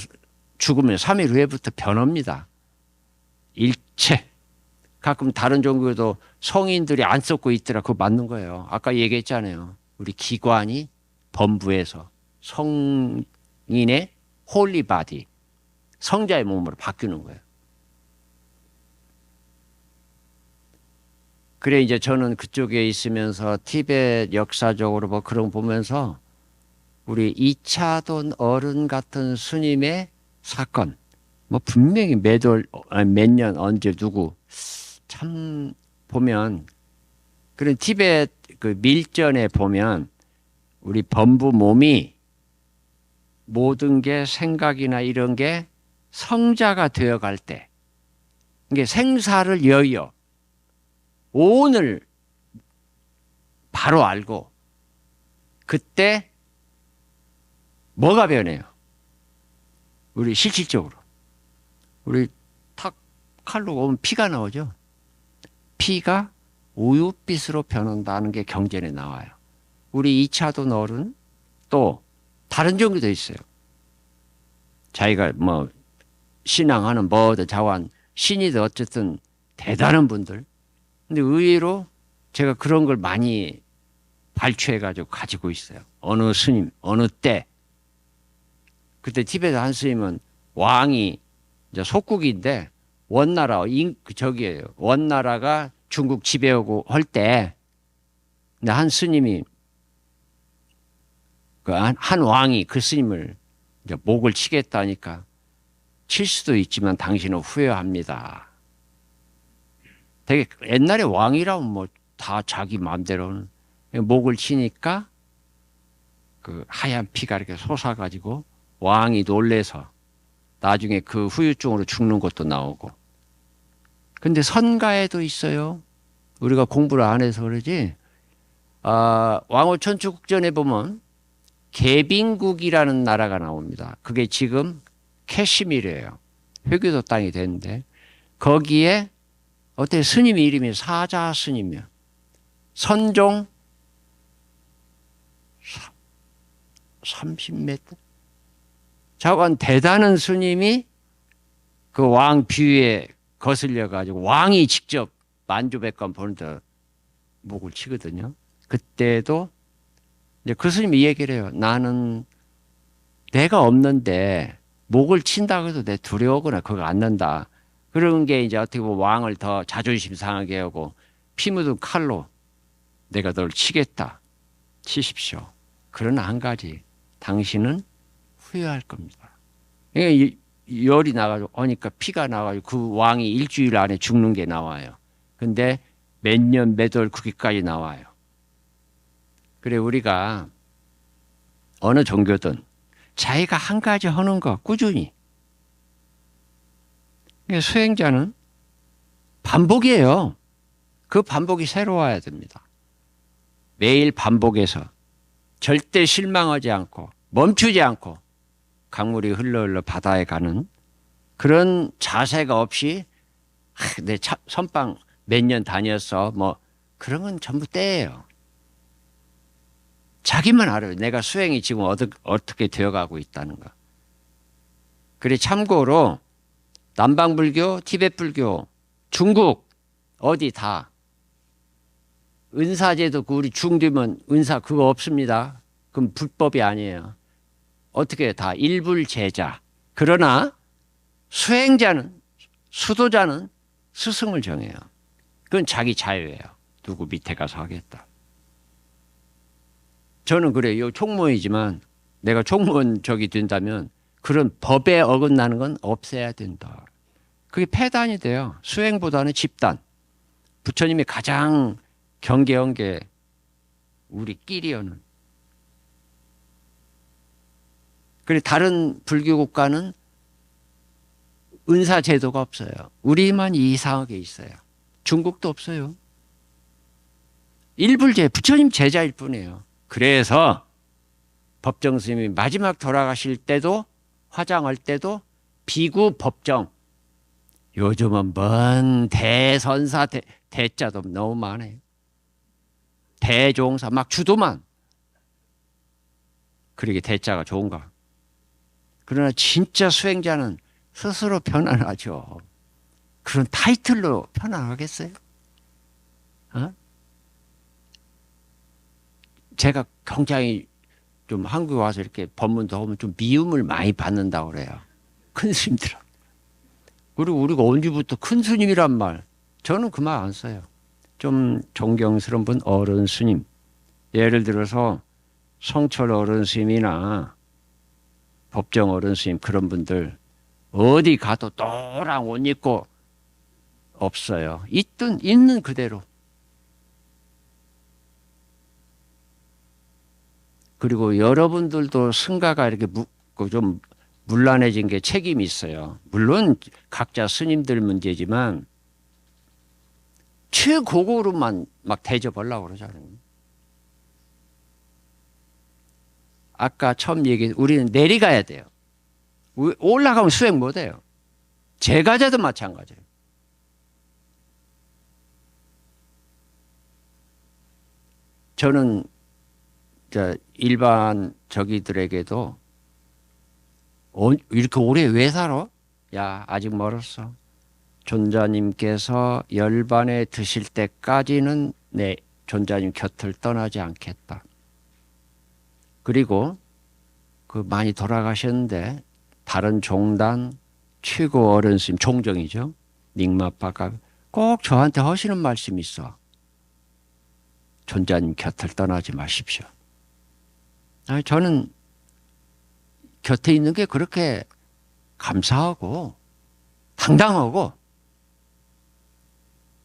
죽으면 3일 후에부터 변합니다. 일체. 가끔 다른 종교도 성인들이 안 썩고 있더라. 그거 맞는 거예요. 아까 얘기했잖아요. 우리 기관이 범부에서 성인의 홀리바디, 성자의 몸으로 바뀌는 거예요. 그래 이제 저는 그쪽에 있으면서 티베트 역사적으로 뭐 그런 거 보면서 우리 이차돈 어른 같은 스님의 사건 뭐 분명히 몇 년 언제 누구 참 보면 그런 티베트 그 밀전에 보면 우리 범부 몸이 모든 게 생각이나 이런 게 성자가 되어갈 때 이게 생사를 여여 오늘 바로 알고 그때 뭐가 변해요? 우리 실질적으로 우리 탁 칼로 오면 피가 나오죠. 피가 우윳빛으로 변한다는 게 경전에 나와요. 우리 2차도 어른 또 다른 종교도 있어요. 자기가 뭐 신앙하는 뭐든 자완 신이든 어쨌든 대단한 분들. 근데 의외로 제가 그런 걸 많이 발췌해가지고 가지고 있어요. 어느 스님, 어느 때. 그때 티베트 한 스님은 왕이 이제 속국인데 원나라, 저기에요. 원나라가 중국 지배하고 할 때, 한 스님이, 한 왕이 그 스님을 이제 목을 치겠다니까 칠 수도 있지만 당신은 후회합니다. 되게 옛날에 왕이라면 뭐 다 자기 마음대로는 목을 치니까 그 하얀 피가 이렇게 솟아가지고 왕이 놀래서 나중에 그 후유증으로 죽는 것도 나오고. 근데 선가에도 있어요. 우리가 공부를 안 해서 그러지. 왕후천추국전에 보면 개빈국이라는 나라가 나옵니다. 그게 지금 캐시미르예요. 회교도 땅이 되는데 거기에 어떻게 스님 이름이 사자 스님이요. 선종 30m? 자관 대단한 스님이 그 왕 비위에 거슬려 가지고 왕이 직접 만주백관 보는데 목을 치거든요. 그때도 이제 그 스님이 이 얘기를 해요. 나는 내가 없는데 목을 친다고 해도 내 두려워하거나 그거 안 난다. 그런 게 이제 어떻게 보면 왕을 더 자존심 상하게 하고 피 묻은 칼로 내가 널 치겠다. 치십시오. 그러나 한 가지, 당신은 후회할 겁니다. 열이 나가지고 그러니까 피가 나가지고 그 왕이 일주일 안에 죽는 게 나와요. 근데 몇 년 몇 월 그기까지 나와요. 그래 우리가 어느 종교든 자기가 한 가지 하는 거 꾸준히. 수행자는 반복이에요. 그 반복이 새로워야 됩니다. 매일 반복해서 절대 실망하지 않고 멈추지 않고 강물이 흘러 바다에 가는 그런 자세가 없이 내 선방 몇 년 다녔어 뭐 그런 건 전부 떼예요. 자기만 알아요. 내가 수행이 지금 어떻게 되어가고 있다는 거. 그래 참고로 남방불교, 티베트불교, 중국 어디 다 은사제도 우리 중되면 은사 그거 없습니다. 그럼 불법이 아니에요. 어떻게 다 일불제자. 그러나 수행자는 수도자는 스승을 정해요. 그건 자기 자유예요. 누구 밑에 가서 하겠다. 저는 그래요. 총무이지만 내가 총무원 적이 된다면 그런 법에 어긋나는 건 없애야 된다. 그게 폐단이 돼요. 수행보다는 집단. 부처님이 가장 경계한 게 우리끼리여는. 그리고 다른 불교 국가는 은사 제도가 없어요. 우리만 이상하게 있어요. 중국도 없어요. 일불제, 부처님 제자일 뿐이에요. 그래서 법정 스님이 마지막 돌아가실 때도 화장할 때도 비구 법정. 요즘은 먼 대선사 대자도 너무 많아요. 대종사 막 주도만. 그러게 대자가 좋은가. 그러나 진짜 수행자는 스스로 편안하죠. 그런 타이틀로 편안하겠어요? 제가 굉장히 좀 한국에 와서 이렇게 법문도 하면 좀 미움을 많이 받는다고 그래요. 큰 스님들은. 그리고 우리가 언제부터 큰 스님이란 말. 저는 그 말 안 써요. 좀 존경스러운 분 어른 스님. 예를 들어서 성철 어른 스님이나 법정 어른 스님 그런 분들 어디 가도 또랑 옷 입고 없어요. 있는 그대로. 그리고 여러분들도 승가가 이렇게 좀 문란해진 게 책임이 있어요. 물론 각자 스님들 문제지만 최고급으로만 막 대접하려고 그러잖아요. 아까 처음 얘기했 우리는 내려가야 돼요. 올라가면 수행 못해요. 제가자도 마찬가지예요. 저는 일반 저기들에게도 이렇게 오래 왜 살아? 야 아직 멀었어. 존자님께서 열반에 드실 때까지는 내 존자님 곁을 떠나지 않겠다. 그리고 그 많이 돌아가셨는데 다른 종단 최고 어른 스님 종정이죠. 닉마파가 꼭 저한테 하시는 말씀이 있어. 존자님 곁을 떠나지 마십시오. 저는 곁에 있는 게 그렇게 감사하고 당당하고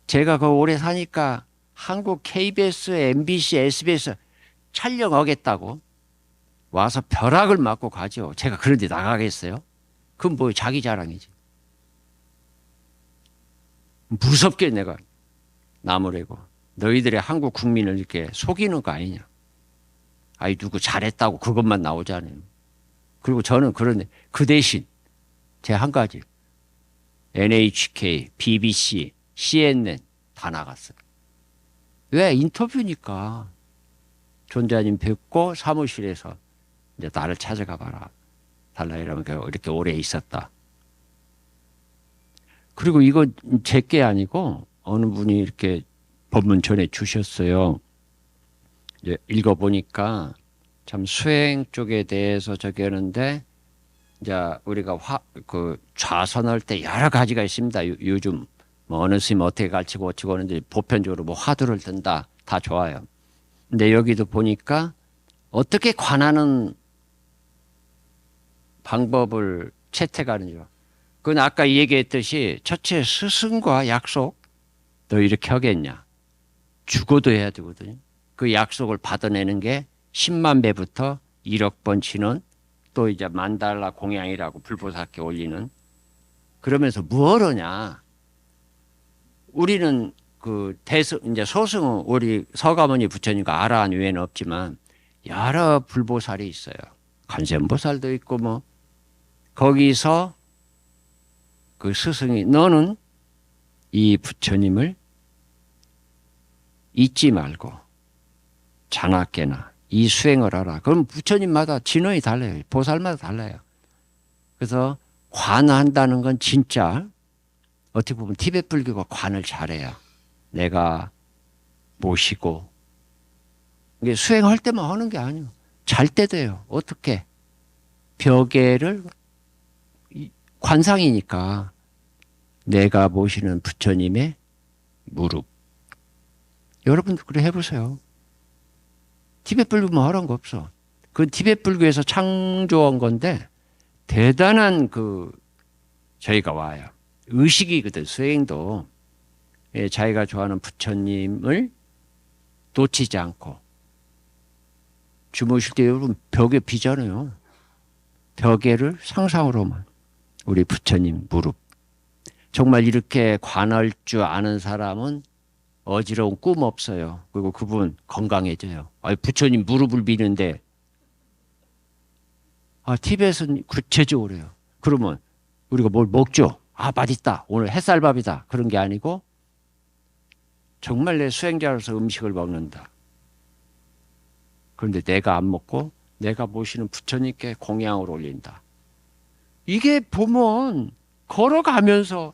제가 그 오래 사니까 한국 KBS, MBC, SBS 촬영하겠다고 와서 벼락을 맞고 가죠. 제가 그런 데 나가겠어요? 그건 뭐 자기 자랑이지. 무섭게 내가 나무래고 너희들의 한국 국민을 이렇게 속이는 거 아니냐. 아이 누구 잘했다고 그것만 나오잖아요. 그리고 저는 그런데 그 대신 제 한 가지 NHK, BBC, CNN 다 나갔어요. 왜? 인터뷰니까. 존자님 뵙고 사무실에서 이제 나를 찾아가 봐라. 달라이라면 이렇게 오래 있었다. 그리고 이거 제게 아니고 어느 분이 이렇게 법문 전해 주셨어요. 이제 읽어보니까 참 수행 쪽에 대해서 저기 하는데 이제 우리가 그 좌선할 때 여러 가지가 있습니다. 요즘 뭐 어느 스님 어떻게 가르치고 어찌고 하는데 보편적으로 뭐 화두를 든다. 다 좋아요. 근데 여기도 보니까 어떻게 관하는 방법을 채택하는지. 그건 아까 얘기했듯이 첫째 스승과 약속. 너 이렇게 하겠냐. 죽어도 해야 되거든요. 그 약속을 받아내는 게 10만 배부터 1억 번 치는 또 이제 $10,000 공양이라고 불보살께 올리는. 그러면서 뭘 하냐. 우리는 그 이제 소승은 우리 서가모니 부처님과 아라한 외에는 없지만 여러 불보살이 있어요. 관세음보살도 있고 뭐 거기서 그 스승이 너는 이 부처님을 잊지 말고 자나깨나 이 수행을 하라. 그럼 부처님마다 진원이 달라요. 보살마다 달라요. 그래서 관한다는 건 진짜 어떻게 보면 티베트 불교가 관을 잘해야 내가 모시고 이게 수행할 때만 하는 게 아니에요. 잘 때 돼요. 어떻게? 벽에를 관상이니까 내가 모시는 부처님의 무릎. 여러분도 그래 해보세요. 티베트 불교 뭐 하라는 거 없어. 그 티베트 불교에서 창조한 건데 대단한 저희가 와요. 의식이거든. 수행도 자기가 좋아하는 부처님을 놓치지 않고 주무실 때 여러분 벽에 비잖아요. 벽에를 상상으로만 우리 부처님 무릎. 정말 이렇게 관할 줄 아는 사람은 어지러운 꿈 없어요. 그리고 그분 건강해져요. 부처님 무릎을 비는데 티벳은 구체적으로 해요. 그러면 우리가 뭘 먹죠? 맛있다. 오늘 햇살밥이다. 그런 게 아니고 정말 내 수행자로서 음식을 먹는다. 그런데 내가 안 먹고 내가 모시는 부처님께 공양을 올린다. 이게 보면 걸어가면서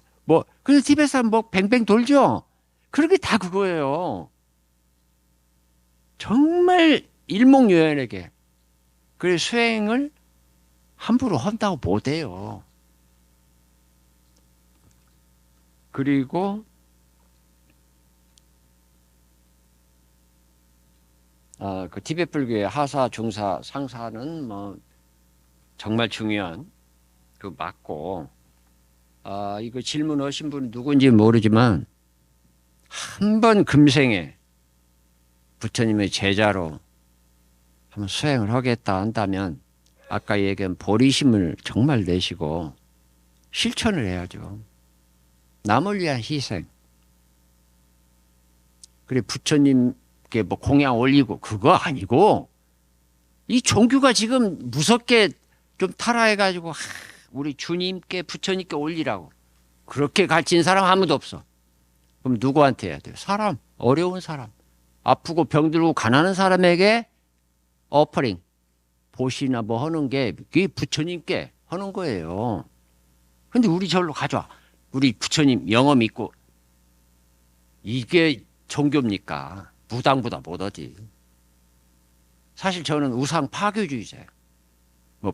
그래서 티벳은 뱅뱅 돌죠? 그런 게 다 그거예요. 정말 일목요연하게. 그래서 수행을 함부로 한다고 못해요. 그리고 그 티베트 불교의 하사, 중사, 상사는 정말 중요한 맞고 이거 질문하신 분 누군지 모르지만 한 번 금생에 부처님의 제자로 한번 수행을 하겠다 한다면 아까 얘기한 보리심을 정말 내시고 실천을 해야죠. 남을 위한 희생. 그래 부처님께 공양 올리고 그거 아니고 이 종교가 지금 무섭게 좀 타락해가지고 우리 주님께 부처님께 올리라고 그렇게 가르친 사람 아무도 없어. 그럼 누구한테 해야 돼요? 사람, 어려운 사람, 아프고 병들고 가난한 사람에게 어퍼링, 보시나 하는 게 그게 부처님께 하는 거예요. 근데 우리 절로 가져와. 우리 부처님 영어 믿고 이게 종교입니까? 무당보다 못하지. 사실 저는 우상 파괴주의자예요.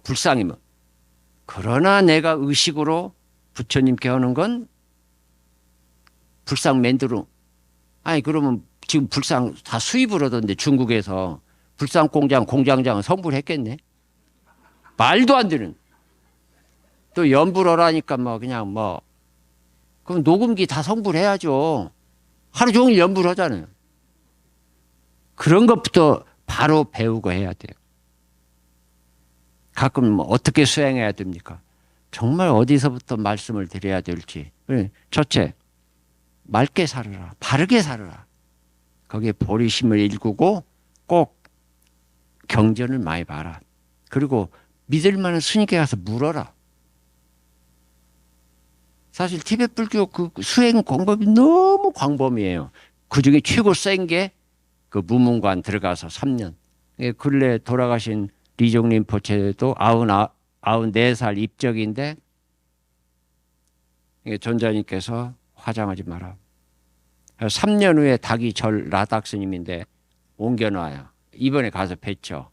불상이면. 그러나 내가 의식으로 부처님께 하는 건 불상 만들어. 그러면 지금 불상 다 수입을 하던데 중국에서 불상 공장장은 성불했겠네. 말도 안 되는. 또 연불하라니까 그냥 그럼 녹음기 다 성불해야죠. 하루 종일 연구를 하잖아요. 그런 것부터 바로 배우고 해야 돼요. 가끔 뭐 어떻게 수행해야 됩니까? 정말 어디서부터 말씀을 드려야 될지. 첫째, 맑게 살아라. 바르게 살아라. 거기에 보리심을 일구고 꼭 경전을 많이 봐라. 그리고 믿을 만한 스님께 가서 물어라. 사실 티베트 불교 그 수행 방법이 너무 광범위해요. 그중에 최고 센 게 그 무문관 들어가서 3년. 근래 돌아가신 리종림 포체도 94살 입적인데 전자님께서 화장하지 마라. 3년 후에 닭이 절 라닥 스님인데 옮겨놔요. 이번에 가서 뵀죠.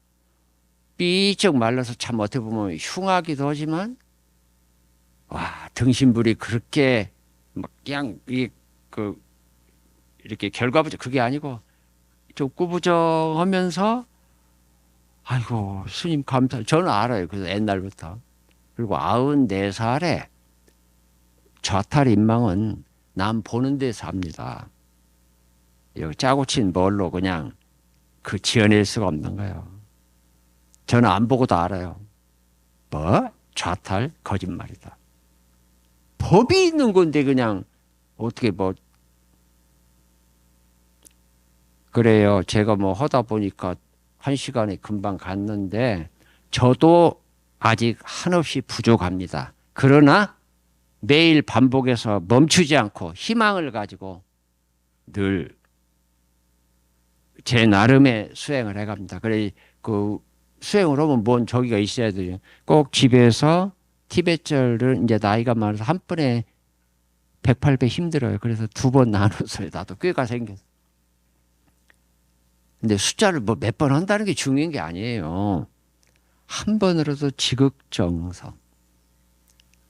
삐쩍 말라서 참 어떻게 보면 흉하기도 하지만 와, 등신불이 그렇게 막 그냥 이렇게 결과부터 그게 아니고 좀 꾸부정하면서 아이고 스님 감사. 저는 알아요. 그래서 옛날부터. 그리고 94살에 좌탈 인망은 남 보는 데서 합니다. 여기 짜고 친 뭘로 그냥 그 지어낼 수가 없는 거예요. 저는 안 보고도 알아요. 뭐? 좌탈? 거짓말이다. 법이 있는 건데 그냥 어떻게 뭐 그래요. 제가 뭐 하다 보니까 1시간이 금방 갔는데 저도 아직 한없이 부족합니다. 그러나 매일 반복해서 멈추지 않고 희망을 가지고 늘 제 나름의 수행을 해갑니다. 그래 그 수행을 하면 뭔 저기가 있어야 돼요. 꼭 집에서 티베트절을 이제 나이가 많아서 한 번에 108배 힘들어요. 그래서 2번 나눠서요. 나도 꾀가 생겼어. 근데 숫자를 뭐 몇 번 한다는 게 중요한 게 아니에요. 한 번으로도 지극정성.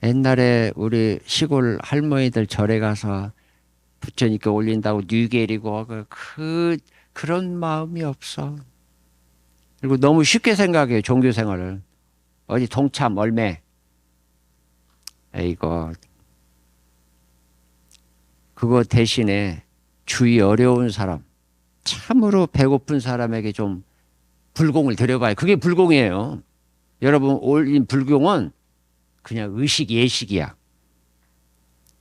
옛날에 우리 시골 할머니들 절에 가서 부처님께 올린다고 뉴게리고 그런 마음이 없어. 그리고 너무 쉽게 생각해요. 종교 생활을. 어디 동참 얼매. 이거 그거 대신에 주위 어려운 사람, 참으로 배고픈 사람에게 좀 불공을 드려봐요. 그게 불공이에요. 여러분 올린 불공은 그냥 의식 예식이야.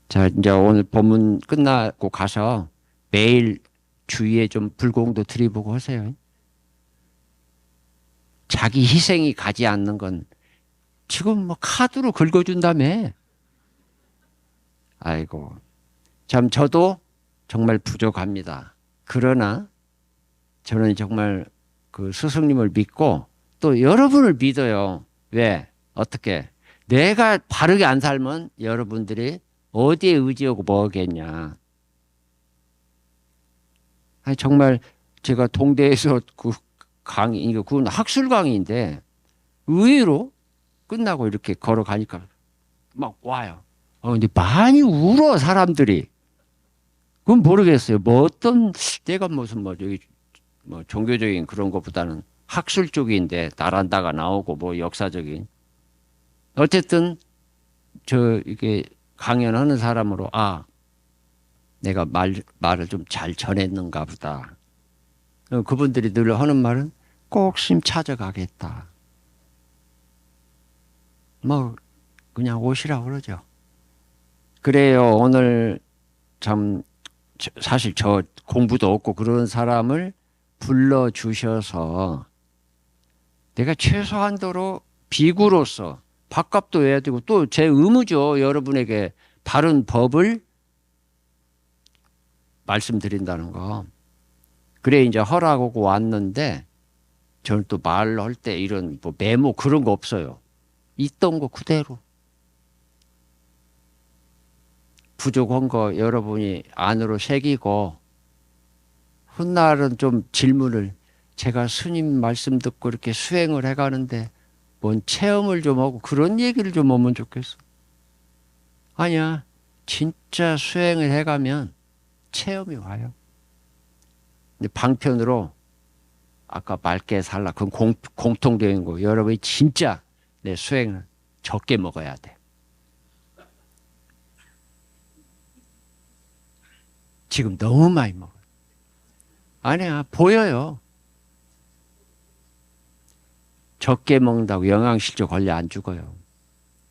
자, 이제 오늘 본문 끝나고 가서 매일 주위에 좀 불공도 드려보고 하세요. 자기 희생이 가지 않는 건 지금 뭐 카드로 긁어준다며. 아이고. 참 저도 정말 부족합니다. 그러나 저는 정말 그 스승님을 믿고 또 여러분을 믿어요. 왜? 어떻게? 내가 바르게 안 살면 여러분들이 어디에 의지하고 뭐겠냐. 아니, 정말 제가 동대에서 그 강의, 그건 학술 강의인데 의외로 끝나고 이렇게 걸어가니까 막 와요. 근데 많이 울어, 사람들이. 그건 모르겠어요. 뭐 어떤, 내가 무슨 뭐 여기 뭐 종교적인 그런 것보다는 학술 쪽인데 나란다가 나오고 뭐 역사적인. 어쨌든 이게 강연하는 사람으로 내가 말을 좀 잘 전했는가 보다. 그분들이 늘 하는 말은 꼭 심 찾아가겠다. 뭐 그냥 오시라고 그러죠. 그래요. 오늘 참 사실 저 공부도 없고 그런 사람을 불러주셔서 내가 최소한도로 비구로서 밥값도 해야 되고 또 제 의무죠. 여러분에게 바른 법을 말씀드린다는 거. 그래 이제 허락하고 왔는데 저는 또 말할 때 이런 뭐 메모 그런 거 없어요. 있던 거 그대로. 부족한 거 여러분이 안으로 새기고 훗날은 좀 질문을 제가 스님 말씀 듣고 이렇게 수행을 해가는데 뭔 체험을 좀 하고 그런 얘기를 좀 하면 좋겠어. 아니야. 진짜 수행을 해가면 체험이 와요. 근데 방편으로 아까 맑게 살라. 그건 공통적인 거. 여러분이 진짜 내 수행을 적게 먹어야 돼. 지금 너무 많이 먹어요. 아니야, 보여요. 적게 먹는다고 영양실조 걸려 안 죽어요.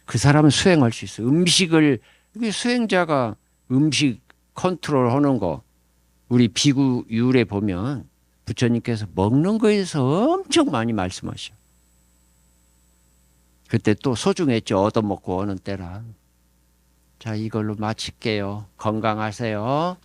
그 사람은 수행할 수 있어요. 이게 수행자가 음식 컨트롤 하는 거, 우리 비구 유래 보면 부처님께서 먹는 거에서 엄청 많이 말씀하셔. 그때 또 소중했죠. 얻어먹고 오는 때라. 자, 이걸로 마칠게요. 건강하세요.